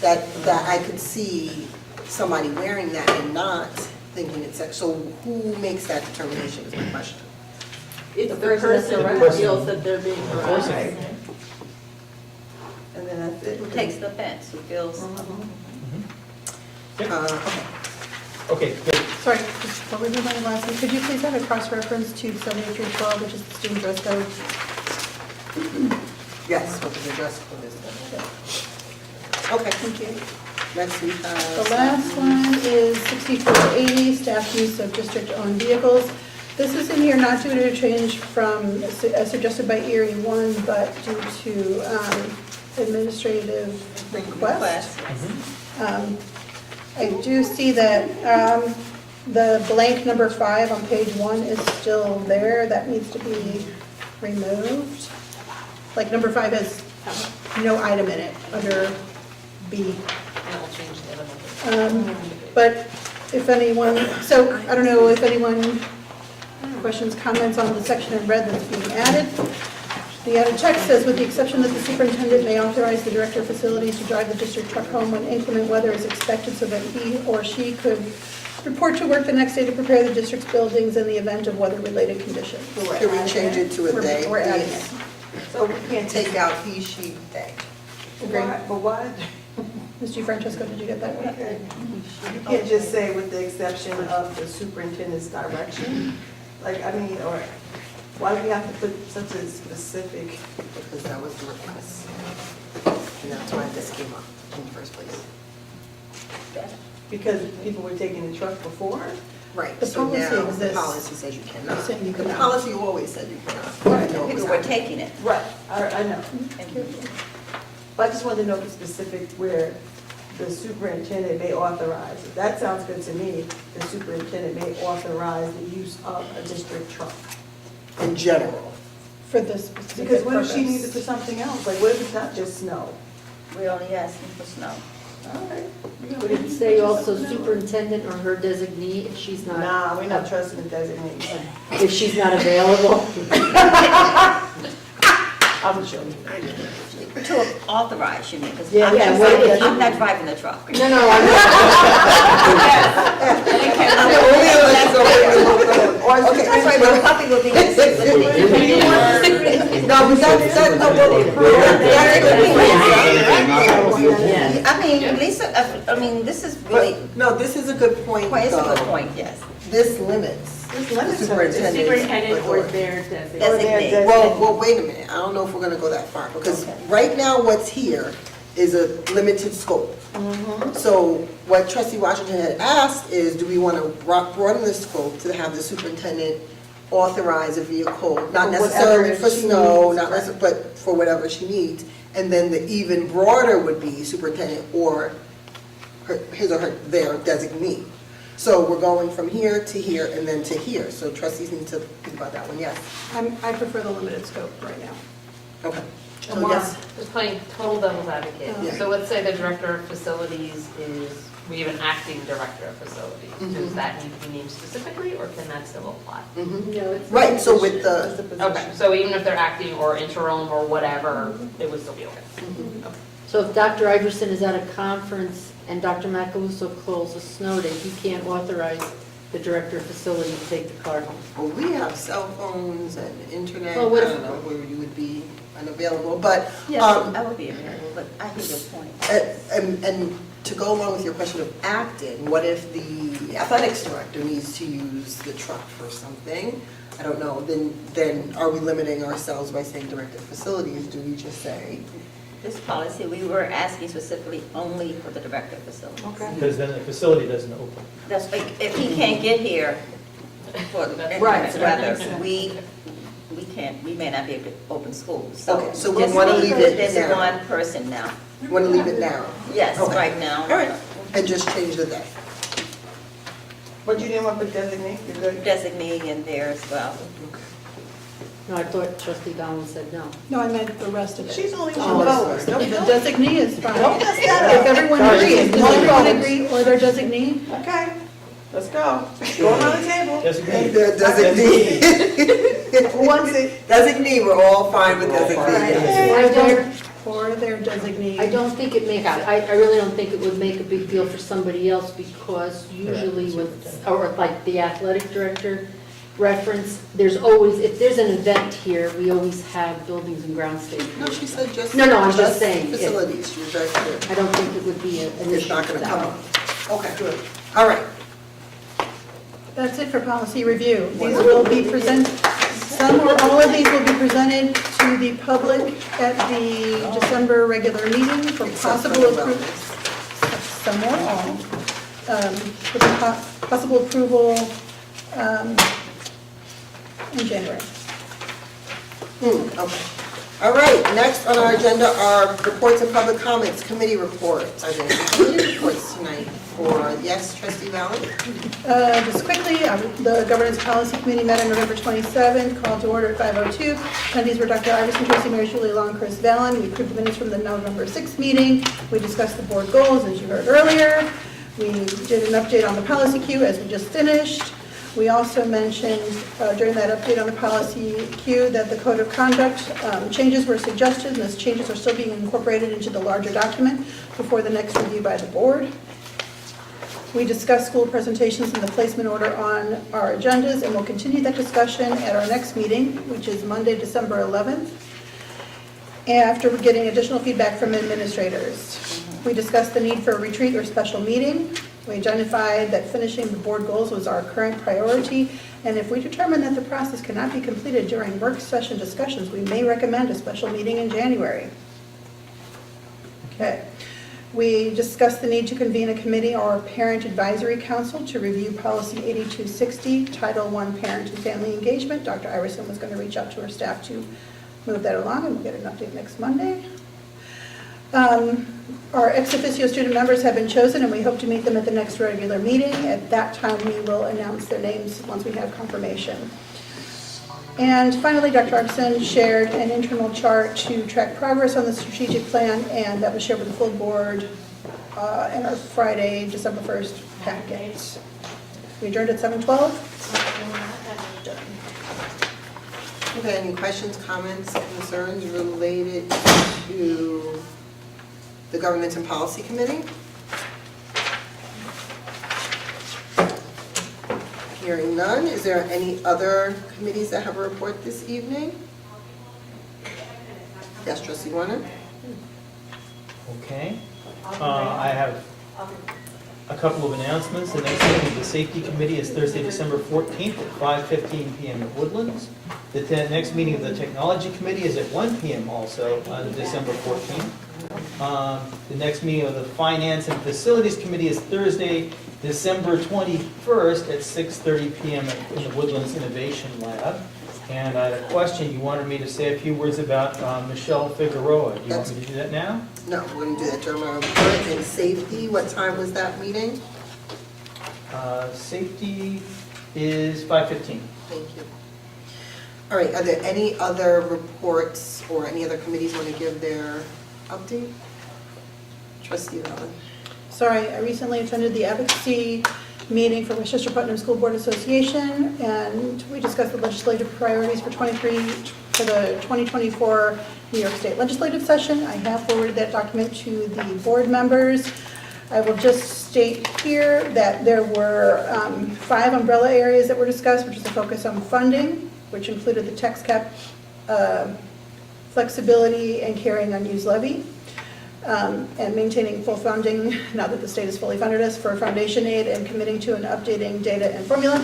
that I could see somebody wearing that and not thinking it's sex. So who makes that determination is my question. It's the person person that's who harassed. feels that they're being harassed. Enforcing. And then that's it. Who takes the offense, who feels, Okay. Okay, good. Sorry, just before we move on to the last one, could you please have a cross-reference to 7312, which is the student dress code? Yes, what was the dress code is that? Okay, Thank you. next we have. The last one is 6480, staff use of district-owned vehicles. This is in here not due to a change from, as suggested by Erie 1, but due to administrative request. I do see that the blank number 5 on page 1 is still there. That needs to be removed. Like number 5 has no item in it under B. And we'll change the other one. But if anyone, so I don't know if anyone questions, comments on the section in red that's being added. The added text says, with the exception that the superintendent may authorize the director of facilities to drive the district truck home when inclement weather is expected so that he or she could report to work the next day to prepare the district's buildings in the event of weather-related conditions. Can we change it to a they? We're adding it. So we can't Take out he, she, they. But why, Mr. Francesco, did you get that one? you can't just say with the exception of the superintendent's direction? Like, I mean, or why do we have to put such a specific? Because that was the request. And that's why this came up in the first place. Because people were taking the truck before? Right, The so policy now the exists. policy says you cannot. Saying you The cannot. policy always said you cannot. Right. No, People it's were not. taking it. Right, I know. And But I just wanted to know the specific where the superintendent may authorize. That sounds good to me. The superintendent may authorize the use of a district truck. In general. For this specific Because what if she purpose. needs it for something else? Like, what if it's not just snow? we're only asking for snow. All right. Would it say also superintendent or her designee if she's not? Nah, we're not trusting the designation. If she's not available? I'm sure. To authorize, you mean, because Yeah, yeah, well, if you- I'm not driving the truck. No, no, I'm Okay, That's right, but the puppy will be in the no, but that's no, I mean, Lisa, I mean, this is really, no, this is a good point, well, it's a good though. point, yes. This limits This the limits her. superintendent's Superintendent or authority. their designee. Designate. Well, wait a minute, I don't know if we're gonna go that far, because right now what's here is a limited scope. So what trustee Washington had asked is, do we want to broaden the scope to have the superintendent authorize a vehicle, not necessarily for snow, not necessarily, but for whatever she needs. And then the even broader would be superintendent or his or her, their designee. So we're going from here to here and then to here. So trustees need to think about that one, yes. I prefer the limited scope right now. Okay. So yes, Just playing total devil's advocate. Yeah. So let's say the director of facilities is, we have an acting director of facilities. Does that need to be named specifically, or can that still apply? mhm. No, it's. Right, so with That's the, the position. Okay, so even if they're acting or interim or whatever, it would still be okay. So if Dr. Iverson is at a conference and Dr. Macaluso calls a snow day, he can't authorize the director of facility to take the car home. well, we have cell phones and internet, I Well, what if- don't know where you would be unavailable, but, Yes, I would be available, but I hear your point. and to go along with your question of acting, what if the athletics director needs to use the truck for something? I don't know, then are we limiting ourselves by saying director of facilities? Do we just say? This policy, we were asking specifically only for the director of facilities. Okay. Because then the facility doesn't open. That's like, if he can't get here for the Right. weather, we can't, we may not be able to open schools. So Okay, so we just wanna because leave it There's now. one person now. Want to leave it now? Yes, Okay. right now. All right, and just change the day. But you didn't want to put designate, you're good? Designee in there as well. No, I thought trustee Donald said no. No, I meant the rest of it. She's the only Oh, one who votes. The Don't vote. designee is fine. Don't mess that up. If everyone Sorry, agrees, does one everyone vote. agree, or their designee? Okay, let's go. Go around the table. Designate. The designee. Who wants it? Designee, we're all fine with designee. I don't, Or their designee. I don't think it makes, I really don't think it would make a big deal for somebody else because usually with, or like the athletic director reference, there's always, if there's an event here, we always have buildings and ground stations. No, she said just. No, no, I'm just saying, if- Facilities, she was very clear. I don't think it would be an It's issue. not gonna come up. Okay, good. All right. That's it for policy review. These will be presented, some or all of these will be presented to the public at the December regular meeting for possible approval. Some or all, for the possible approval in January. Okay. All right, next on our agenda are reports and public comments, committee reports. Are there any committee reports tonight? Or, yes, trustee Valen? Just quickly, the Governance Policy Committee met on November 27th, called to order at 5:02. Attendees were Dr. Iverson, Tracy, Mary Julie Long, Chris Valen. We approved the minutes from the November 6th meeting. We discussed the board goals, as you heard earlier. We did an update on the policy queue, as we just finished. We also mentioned during that update on the policy queue that the code of conduct changes were suggested, and those changes are still being incorporated into the larger document before the next review by the board. We discussed school presentations and the placement order on our agendas, and we'll continue that discussion at our next meeting, which is Monday, December 11th, after we're getting additional feedback from administrators. We discussed the need for a retreat or special meeting. We identified that finishing the board goals was our current priority, and if we determine that the process cannot be completed during work session discussions, we may recommend a special meeting in January. Okay. We discussed the need to convene a committee or parent advisory council to review policy 8260, Title I Parent and Family Engagement. Dr. Iverson was going to reach out to her staff to move that along, and we'll get an update next Monday. Our ex officio student members have been chosen, and we hope to meet them at the next regular meeting. At that time, we will announce their names once we have confirmation. And finally, Dr. Iverson shared an internal chart to track progress on the strategic plan, and that was shared with the full board in our Friday, December 1st packet. We adjourned at 7:12. Okay, any questions, comments, concerns related to the Governance and Policy Committee? Hearing none, is there any other committees that have a report this evening? Yes, trustee Warner? Okay. I have a couple of announcements. The next meeting of the Safety Committee is Thursday, December 14th at 5:15 p.m. at Woodlands. The next meeting of the Technology Committee is at 1 p.m. also on December 14th. The next meeting of the Finance and Facilities Committee is Thursday, December 21st at 6:30 p.m. in the Woodlands Innovation Lab. And I had a question. You wanted me to say a few words about Michelle Figueroa. Do you want me to do that now? No, we're going to do that during our report. And safety, what time was that meeting? Safety is 5:15. Thank you. All right, are there any other reports or any other committees want to give their update? Trustee Allen. Sorry, I recently attended the advocacy meeting for Westchester Putnam School Board Association, and we discussed the legislative priorities for the 2024 New York State legislative session. I have forwarded that document to the board members. I will just state here that there were 5 umbrella areas that were discussed, which is a focus on funding, which included the tax cap, flexibility, and carrying unused levy. And maintaining full funding, now that the state has fully funded us, for foundation aid, and committing to and updating data and formula.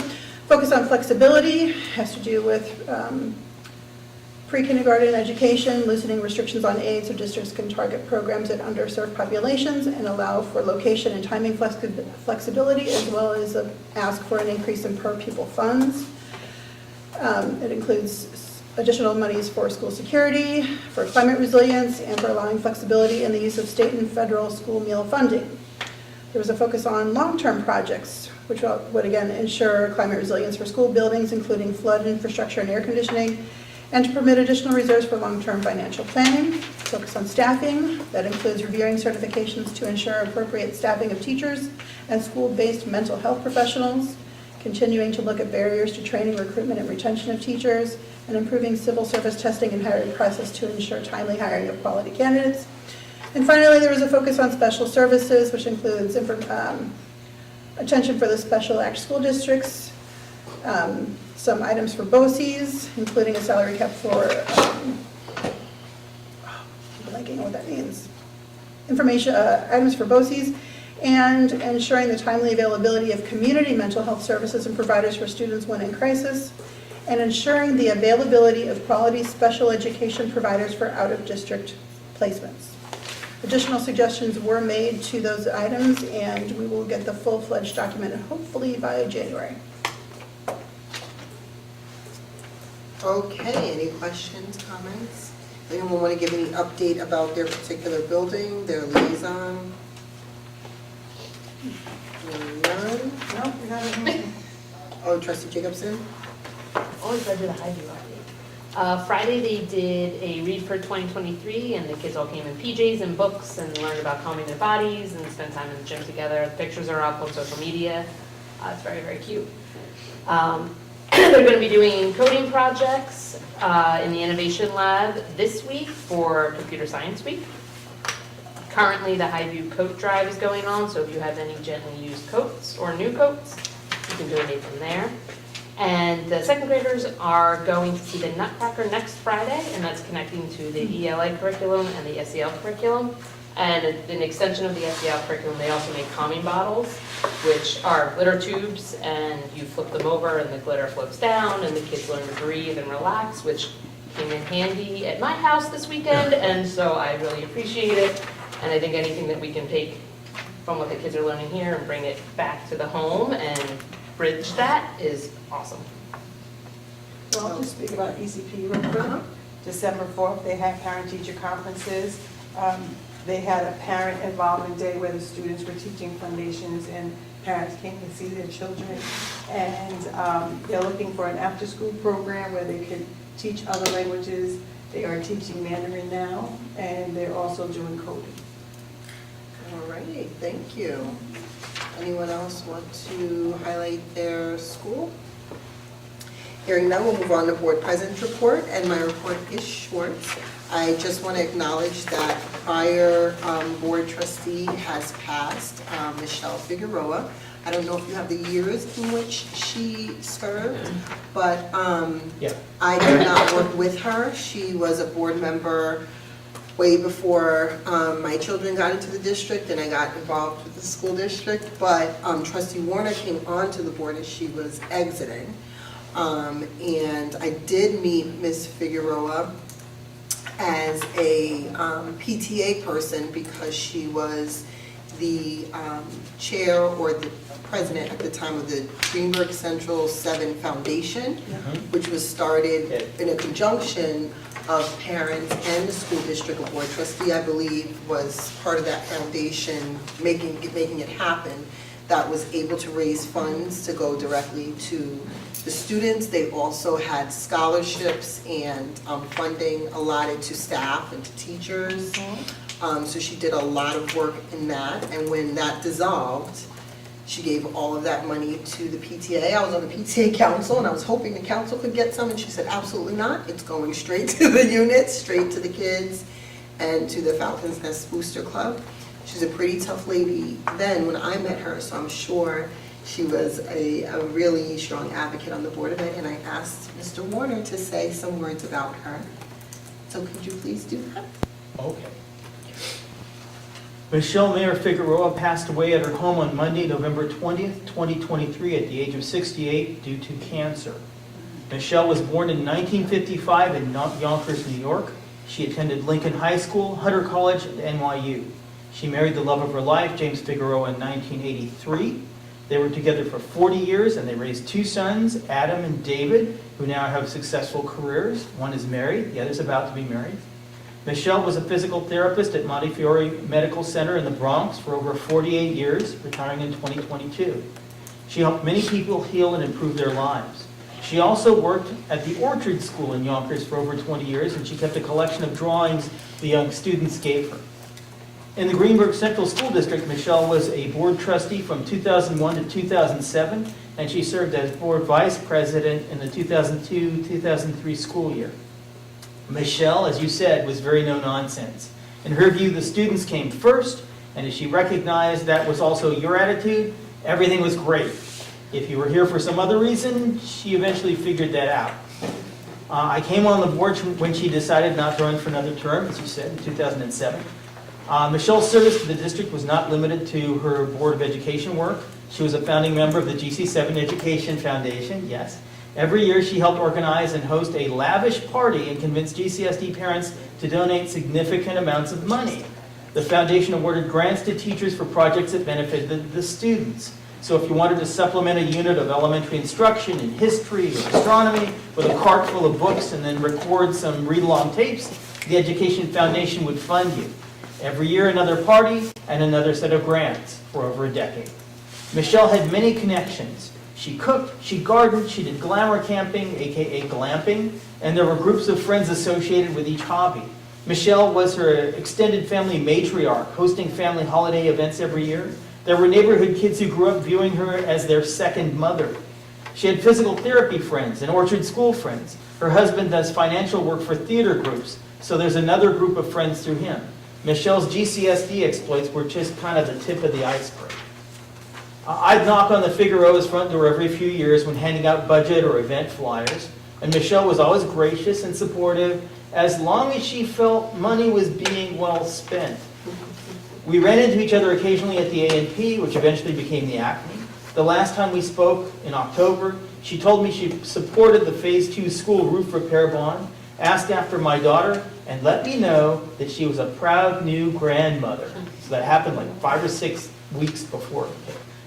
Focus on flexibility has to do with pre-kindergarten education, loosening restrictions on aid so districts can target programs at underserved populations and allow for location and timing flexibility, as well as ask for an increase in per pupil funds. It includes additional monies for school security, for climate resilience, and for allowing flexibility in the use of state and federal school meal funding. There was a focus on long-term projects, which would again ensure climate resilience for school buildings, including flood infrastructure and air conditioning, and to permit additional reserves for long-term financial planning. Focus on staffing, that includes reviewing certifications to ensure appropriate staffing of teachers and school-based mental health professionals, continuing to look at barriers to training, recruitment, and retention of teachers, and improving civil service testing and hiring process to ensure timely hiring of quality candidates. And finally, there was a focus on special services, which includes attention for the special act school districts, some items for BOCES, including a salary cap for, I'm blanking on what that means, items for BOCES, and ensuring the timely availability of community mental health services and providers for students when in crisis, and ensuring the availability of quality special education providers for out-of-district placements. Additional suggestions were made to those items, and we will get the full-fledged document hopefully by January. Okay, any questions, comments? Anyone want to give any update about their particular building, their liaison? None? No, we got it. Oh, Trustee Jacobson? Always I did a high view update. Friday, they did a read for 2023, and the kids all came in PJs and books and learned about calming their bodies and spent time in the gym together. The pictures are up on social media. It's very, very cute. They're going to be doing coding projects in the Innovation Lab this week for Computer Science Week. Currently, the Highview Coat Drive is going on, so if you have any gently used coats or new coats, you can donate them there. And the second graders are going to see the Nutcracker next Friday, and that's connecting to the ELA curriculum and the SEL curriculum. And an extension of the SEL curriculum, they also make calming bottles, which are glitter tubes, and you flip them over and the glitter floats down, and the kids learn to breathe and relax, which came in handy at my house this weekend, and so I really appreciate it. And I think anything that we can take from what the kids are learning here and bring it back to the home and bridge that is awesome. Well, I'll just speak about ECP real quick. December 4th, they had parent-teacher conferences. They had a parent involvement day where the students were teaching foundations and parents came to see their children. And they're looking for an after-school program where they could teach other languages. They are teaching Mandarin now, and they're also doing coding. All right, thank you. Anyone else want to highlight their school? Hearing none, we'll move on to board president's report, and my report is short. I just want to acknowledge that prior board trustee has passed, Michelle Figueroa. I don't know if you have the years in which she served, but Yeah. I did not work with her. She was a board member way before my children got into the district and I got involved with the school district, but Trustee Warner came onto the board as she was exiting. And I did meet Ms. Figueroa as a PTA person because she was the chair or the president at the time of the Greenburgh Central 7 Foundation, which was started in a conjunction of parents and the school district. A board trustee, I believe, was part of that foundation, making it happen, that was able to raise funds to go directly to the students. They also had scholarships and funding allotted to staff and to teachers. So she did a lot of work in that, and when that dissolved, she gave all of that money to the PTA. I was on the PTA council, and I was hoping the council could get some, and she said, absolutely not. It's going straight to the units, straight to the kids, and to the Falcons Nest Booster Club. She's a pretty tough lady then when I met her, so I'm sure she was a really strong advocate on the Board of Ed, and I asked Mr. Warner to say some words about her. So could you please do that? Okay. Michelle Mayer Figueroa passed away at her home on Monday, November 20th, 2023 at the age of 68 due to cancer. Michelle was born in 1955 in Yonkers, New York. She attended Lincoln High School, Hunter College, and NYU. She married the love of her life, James Figueroa, in 1983. They were together for 40 years and they raised two sons, Adam and David, who now have successful careers. One is married, the other's about to be married. Michelle was a physical therapist at Montefiore Medical Center in the Bronx for over 48 years, retiring in 2022. She helped many people heal and improve their lives. She also worked at the Orchard School in Yonkers for over 20 years, and she kept a collection of drawings the young students gave her. In the Greenburgh Central School District, Michelle was a board trustee from 2001 to 2007, and she served as board vice president in the 2002-2003 school year. Michelle, as you said, was very no-nonsense. In her view, the students came first, and as she recognized that was also your attitude, everything was great. If you were here for some other reason, she eventually figured that out. I came on the board when she decided not to run for another term, as you said, in 2007. Michelle's service to the district was not limited to her Board of Education work. She was a founding member of the GC7 Education Foundation, yes. Every year she helped organize and host a lavish party and convince GCSD parents to donate significant amounts of money. The foundation awarded grants to teachers for projects that benefited the students. So if you wanted to supplement a unit of elementary instruction in history or astronomy with a cart full of books and then record some read-along tapes, the Education Foundation would fund you. Every year another party and another set of grants for over a decade. Michelle had many connections. She cooked, she gardened, she did glamour camping, aka glamping, and there were groups of friends associated with each hobby. Michelle was her extended family matriarch, hosting family holiday events every year. There were neighborhood kids who grew up viewing her as their second mother. She had physical therapy friends and orchard school friends. Her husband does financial work for theater groups, so there's another group of friends through him. Michelle's GCSD exploits were just kind of the tip of the iceberg. I'd knock on the Figueroa's front door every few years when handing out budget or event flyers, and Michelle was always gracious and supportive as long as she felt money was being well spent. We ran into each other occasionally at the A&P, which eventually became the Acme. The last time we spoke in October, she told me she supported the Phase 2 school roof repair bond, asked after my daughter, and let me know that she was a proud new grandmother. So that happened like 5 or 6 weeks before.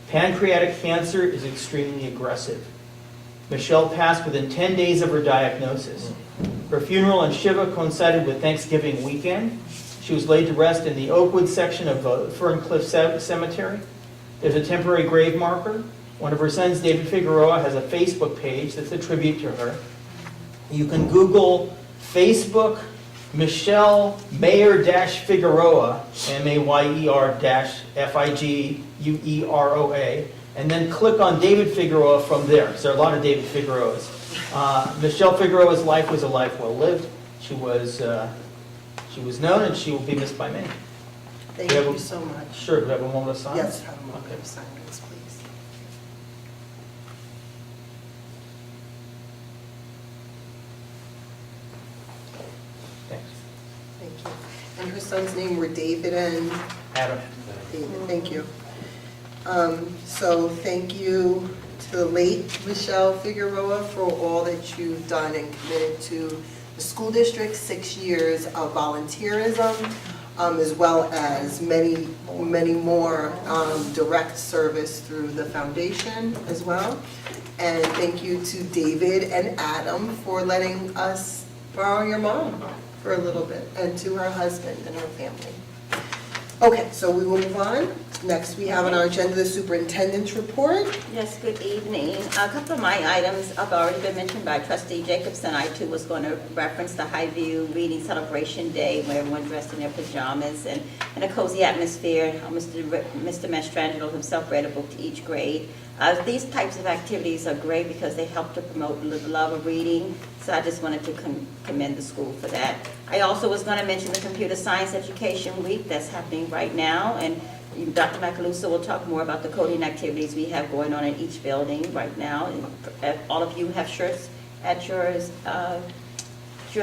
Pancreatic cancer is extremely aggressive. Michelle passed within 10 days of her diagnosis. Her funeral in Shiva coincided with Thanksgiving weekend. She was laid to rest in the Oakwood section of Ferncliff Cemetery. There's a temporary grave marker. One of her sons, David Figueroa, has a Facebook page that's a tribute to her. You can Google Facebook Michelle Mayer-Figueroa, Mayer-Figueroa, and then click on David Figueroa from there. So there are a lot of David Figueroas. Michelle Figueroa's life was a life well lived. She was known, and she will be missed by many. Thank you so much. Sure, do we have a moment of silence? Yes, have a moment of silence, please. Thanks. Thank you. And her son's name were David and? Adam. David, thank you. So thank you to the late Michelle Figueroa for all that you've done and committed to the school district, 6 years of volunteerism, as well as many more direct service through the foundation as well. And thank you to David and Adam for letting us borrow your mom for a little bit, and to her husband and her family. Okay, so we will move on. Next, we have on our agenda the superintendent's report. Yes, good evening. A couple of my items have already been mentioned by Trustee Jacobson. I too was going to reference the Highview Reading Celebration Day, where everyone dressed in their pajamas and in a cozy atmosphere. Mr. Mastrangelo himself read a book to each grade. These types of activities are great because they help to promote the love of reading. So I just wanted to commend the school for that. I also was going to mention the Computer Science Education Week that's happening right now, and Dr. Macaluso will talk more about the coding activities we have going on in each building right now. And all of you have shirts at your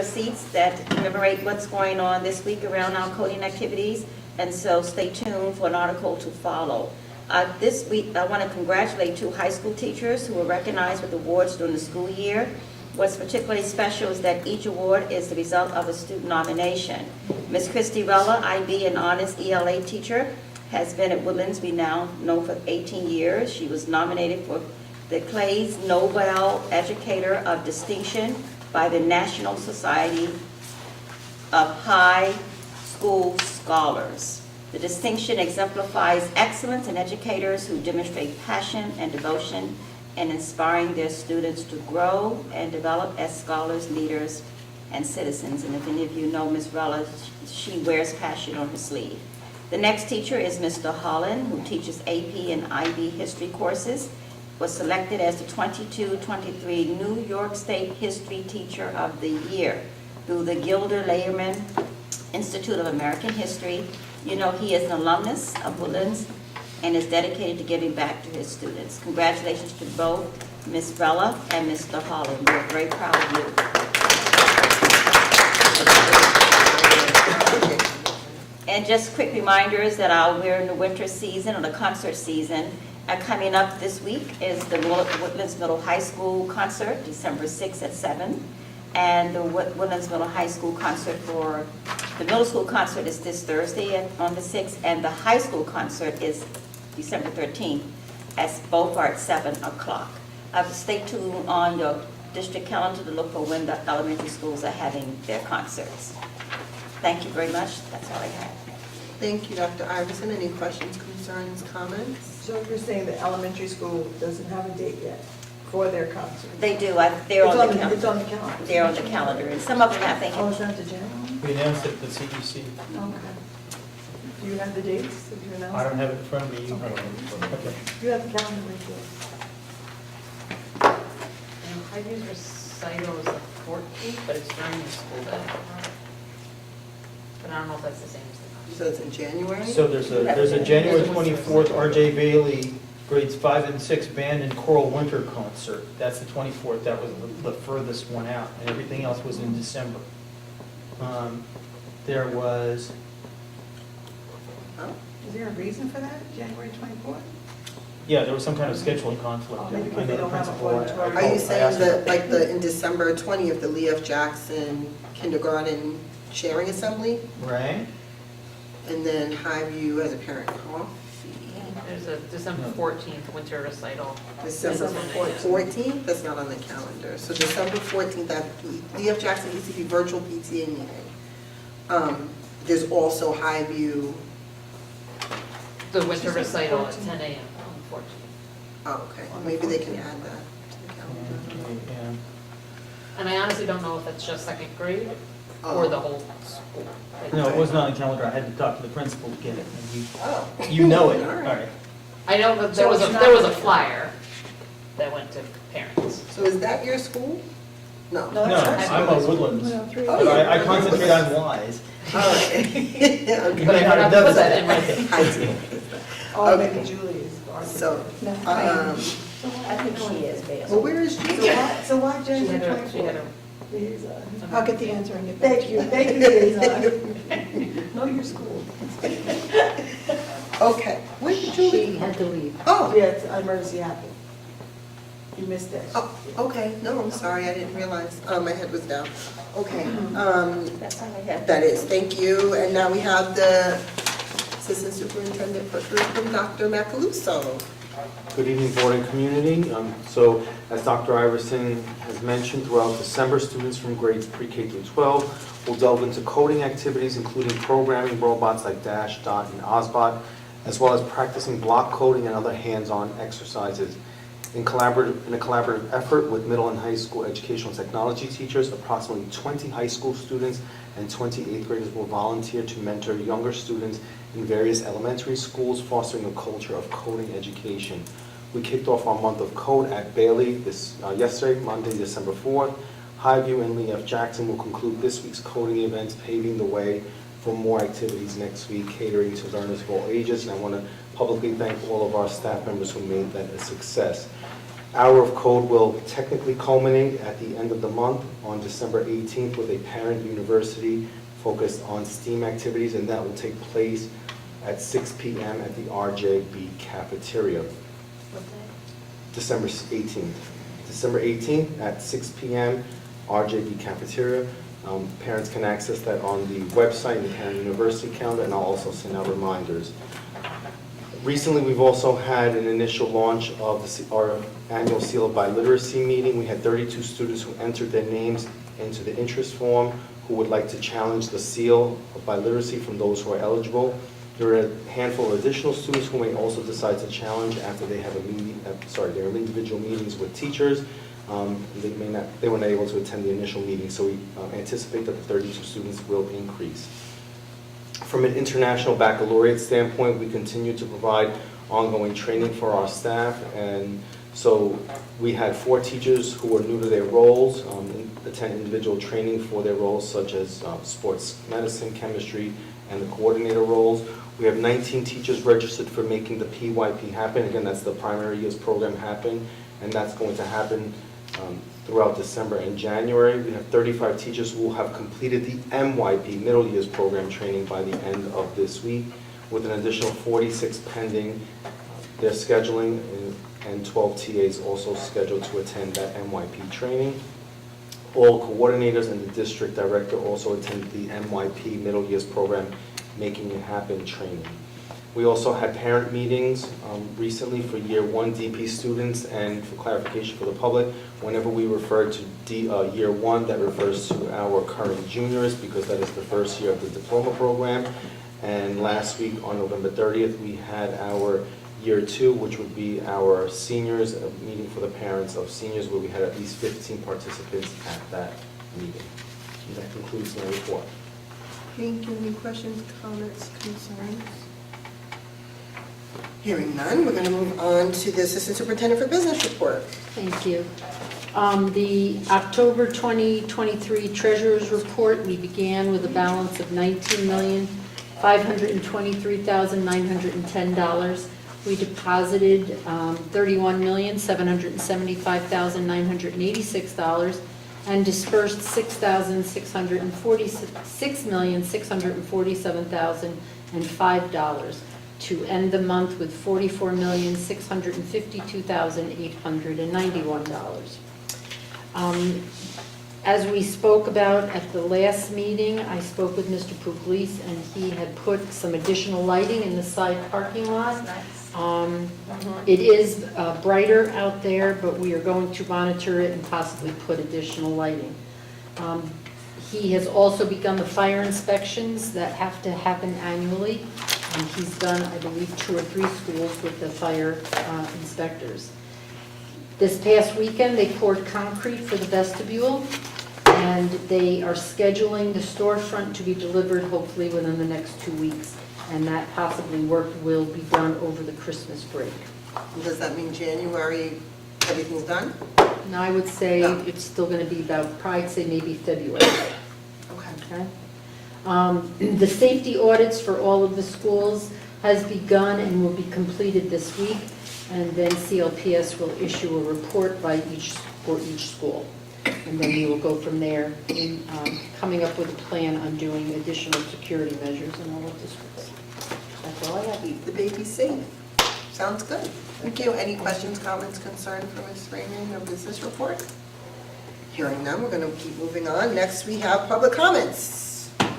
seats that commemorate what's going on this week around our coding activities. And so stay tuned for an article to follow. This week, I want to congratulate 2 high school teachers who were recognized with awards during the school year. What's particularly special is that each award is the result of a student nomination. Ms. Christy Rella, IB and Honors ELA teacher, has been at Woodlands, we now know, for 18 years. She was nominated for the Clays Nobel Educator of Distinction by the National Society of High School Scholars. The distinction exemplifies excellence in educators who demonstrate passion and devotion in inspiring their students to grow and develop as scholars, leaders, and citizens. And if any of you know Ms. Rella, she wears passion on her sleeve. The next teacher is Mr. Holland, who teaches AP and IB history courses, was selected as the 22-23 New York State History Teacher of the Year through the Gilder Lehrman Institute of American History. You know, he is an alumnus of Woodlands and is dedicated to giving back to his students. Congratulations to both Ms. Rella and Mr. Holland. We're very proud of you. And just quick reminders that we're in the winter season or the concert season. Coming up this week is the Woodlands Middle High School concert, December 6th at 7. And the Woodlands Middle High School concert for, the middle school concert is this Thursday on the 6th, and the high school concert is December 13th, as both are at 7 o'clock. Stay tuned on your district calendar to look for when the elementary schools are having their concerts. Thank you very much. That's all I have. Thank you, Dr. Iverson. Any questions, concerns, comments? So you're saying the elementary school doesn't have a date yet for their concert? They do. They're on the It's calendar. on the calendar. They're on the calendar, and some of them have Oh, things. it's not the general? We announced it at the CEC. Okay. Do you have the dates? Did you announce? I don't have it in front of me. You have Okay. it. Okay. You have the calendar right there. Highview's recital is the 14th, but it's during the school day. But I don't know if that's the same as the So it's in January? So there's a January 24th R.J. Bailey grades 5 and 6 band and choral winter concert. That's the 24th. That was the furthest one out, and everything else was in December. There was, Is there a reason for that, January 24th? yeah, there was some kind of scheduling conflict. Oh, maybe I because know they the don't have a principal. auditorium. Are you I saying asked her. that, like, in December 20th, the Lee F. Jackson Kindergarten Sharing Assembly, Right? and then Highview as a parent coffee? There's a December 14th winter recital. December This is 14th, that's not on the calendar. So December 14th, at Lee F. Jackson ECP virtual PTA meeting. There's also Highview, The winter recital at 10 a.m. on the 14th. oh, okay, maybe they can add that to the calendar. Yeah. And I honestly don't know if it's just second grade Oh. or the whole school. No, it was not on the calendar. I had to talk to the principal to get it. And Oh. you know it. All All right. right. I know that there So was it's not- there was a flyer that went to parents. So is that your school? No. No, No, that's I'm not- a Woodlands. 103. Oh, But yeah. I concentrate on Wise. All right. Okay. But I forgot to put that in my I see. Oh, Okay. maybe Julie is. So, No, I am. I think she is, well, Basil. where is So Julie? why She January had a 24th? Liaison. I'll get the answer and get back to you. Thank you, liaison. Know your school. Okay, where did She Julie? had to leave. Oh, Yeah, it's emergency happened. You missed that. oh, okay, no, I'm sorry, I didn't realize, my head was down. Okay, That's all I have. that is, thank you, and now we have the Assistant Superintendent for Curriculum, Dr. Macaluso. Good evening, board and community. So, as Dr. Iverson has mentioned, throughout December, students from grades pre-K through 12 will delve into coding activities, including programming robots like Dash, Dot, and Ozbot, as well as practicing block coding and other hands-on exercises. In a collaborative effort with middle and high school educational technology teachers, approximately 20 high school students and 20 eighth graders will volunteer to mentor younger students in various elementary schools, fostering a culture of coding education. We kicked off our month of code at Bailey yesterday, Monday, December 4th. Highview and Lee F. Jackson will conclude this week's coding events, paving the way for more activities next week, catering to learners of all ages. And I want to publicly thank all of our staff members who made that a success. Hour of Code will technically culminate at the end of the month on December 18th with a parent university focused on STEAM activities, and that will take place at 6 p.m. at the RJB cafeteria. What day? December 18th. December 18th at 6 p.m. RJB cafeteria. Parents can access that on the website and the Parent University calendar, and I'll also send out reminders. Recently, we've also had an initial launch of our annual Seal of Biliteracy meeting. We had 32 students who entered their names into the interest form who would like to challenge the Seal of Biliteracy from those who are eligible. There are a handful of additional students who may also decide to challenge after they have their individual meetings with teachers. They were not able to attend the initial meeting, so we anticipate that the 32 students will increase. From an international baccalaureate standpoint, we continue to provide ongoing training for our staff, and so we had 4 teachers who were new to their roles, attend individual training for their roles such as sports medicine, chemistry, and the coordinator roles. We have 19 teachers registered for making the PYP happen. Again, that's the primary years program happen, and that's going to happen throughout December and January. We have 35 teachers who will have completed the MYP, Middle Years Program training, by the end of this week, with an additional 46 pending. They're scheduling, and 12 TAs also scheduled to attend that MYP training. All coordinators and the district director also attended the MYP Middle Years Program Making It Happen training. We also had parent meetings recently for Year 1 DP students, and for clarification for the public, whenever we refer to Year 1, that refers to our current juniors, because that is the first year of the diploma program. And last week, on November 30th, we had our Year 2, which would be our seniors, a meeting for the parents of seniors, where we had at least 15 participants at that meeting. And that concludes my report. Thank you. Any questions, comments, concerns? Hearing none, we're going to move on to the Assistant Superintendent for Business report. Thank you. The October 2023 Treasurer's Report, we began with a balance of $19,523,910. We deposited $31,775,986 and dispersed $6,647,005 to end the month with $44,652,891. As we spoke about at the last meeting, I spoke with Mr. Pugliese, and he had put some additional lighting in the side parking lot. It is brighter out there, but we are going to monitor it and possibly put additional lighting. He has also begun the fire inspections that have to happen annually. He's done, I believe, 2 or 3 schools with the fire inspectors. This past weekend, they poured concrete for the vestibule, and they are scheduling the storefront to be delivered hopefully within the next 2 weeks. And that possibly work will be done over the Christmas break. Does that mean January, everything's done? Now, I would say No. it's still going to be about, probably say maybe February. Okay. Okay. The safety audits for all of the schools has begun and will be completed this week, and then CLPS will issue a report for each school. And then we will go from there in coming up with a plan on doing additional security measures in all of the schools. That's all I have. Keep the baby safe. Sounds good. Thank you. Any questions, comments, concerns for Ms. Raymond, or business report? Hearing none, we're going to keep moving on. Next, we have public comments.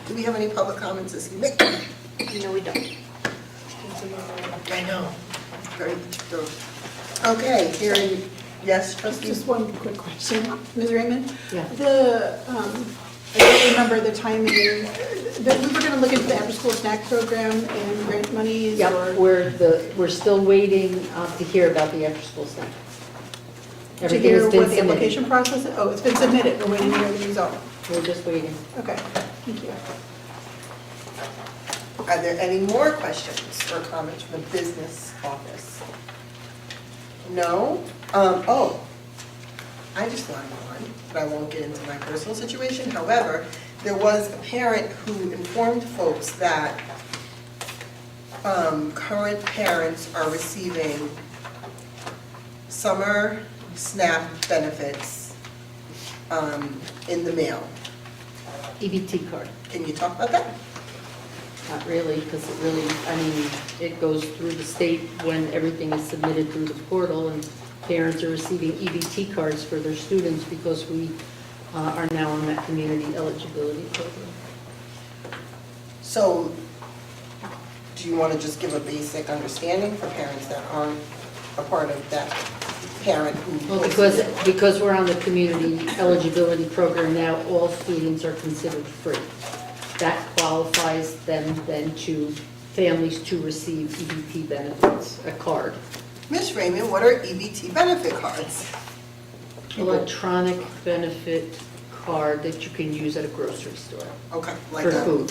Do we have any public comments this evening? No, we don't. I know. Very particular. Okay, hearing, yes, trustee? Just one quick question, Ms. Raymond. Yeah. I don't remember the timing, but we were going to look into the after-school snack program and grant monies Yep, or we're still waiting to hear about the after-school stuff. to Everything hear has been what the submitted. application process is? Oh, it's been submitted, we're waiting to hear the result. We're just waiting. Okay, thank you. Are there any more questions or comments from the business office? No? I just learned one, but I won't get into my personal situation. However, there was a parent who informed folks that current parents are receiving summer SNAP benefits in the mail. EBT card. Can you talk about that? Not really, because it goes through the state when everything is submitted through the portal, and parents are receiving EBT cards for their students because we are now on that community eligibility program. So, do you want to just give a basic understanding for parents that aren't a part of that parent who? Well, because we're on the community eligibility program now, all students are considered free. That qualifies them then to families to receive EBT benefits, a card. Ms. Raymond, what are EBT benefit cards? Electronic benefit card that you can use at a grocery store Okay, like for a, food.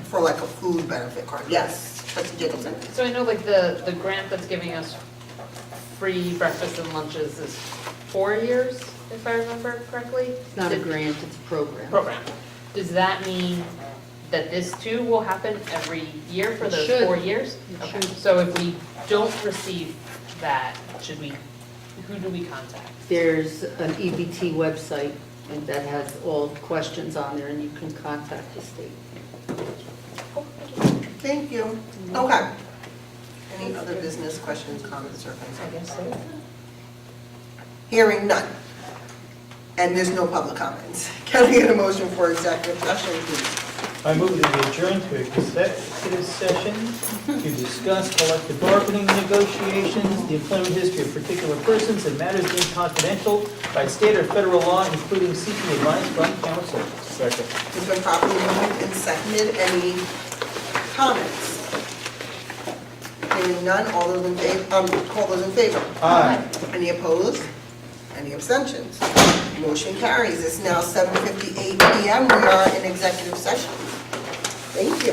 for like a food benefit card, yes. Trustee Jacobson? So I know like the grant that's giving us free breakfast and lunches is 4 years, if I remember correctly? It's not a grant, it's a program. Program. Does that mean that this too will happen every year for It those should. 4 years? It Okay. should. So if we don't receive that, should we Who do we contact? There's an EBT website and that has all questions on there and you can contact the state. Thank you. Okay. Any other business questions, comments, or I concerns? guess so. Hearing none. And there's no public comments. Can I get a motion for executive session, please? I move that we adjourn to executive session to discuss collective bargaining negotiations, the employment history of particular persons, and matters deemed confidential by state or federal law, including seeking advice from counsel. Second. It's been properly moved and seconded. Any comments? Hearing none, all those in favor? Aye. Any opposed? Any abstentions? Motion carries. It's now 7:58 PM. We are in executive session. Thank you.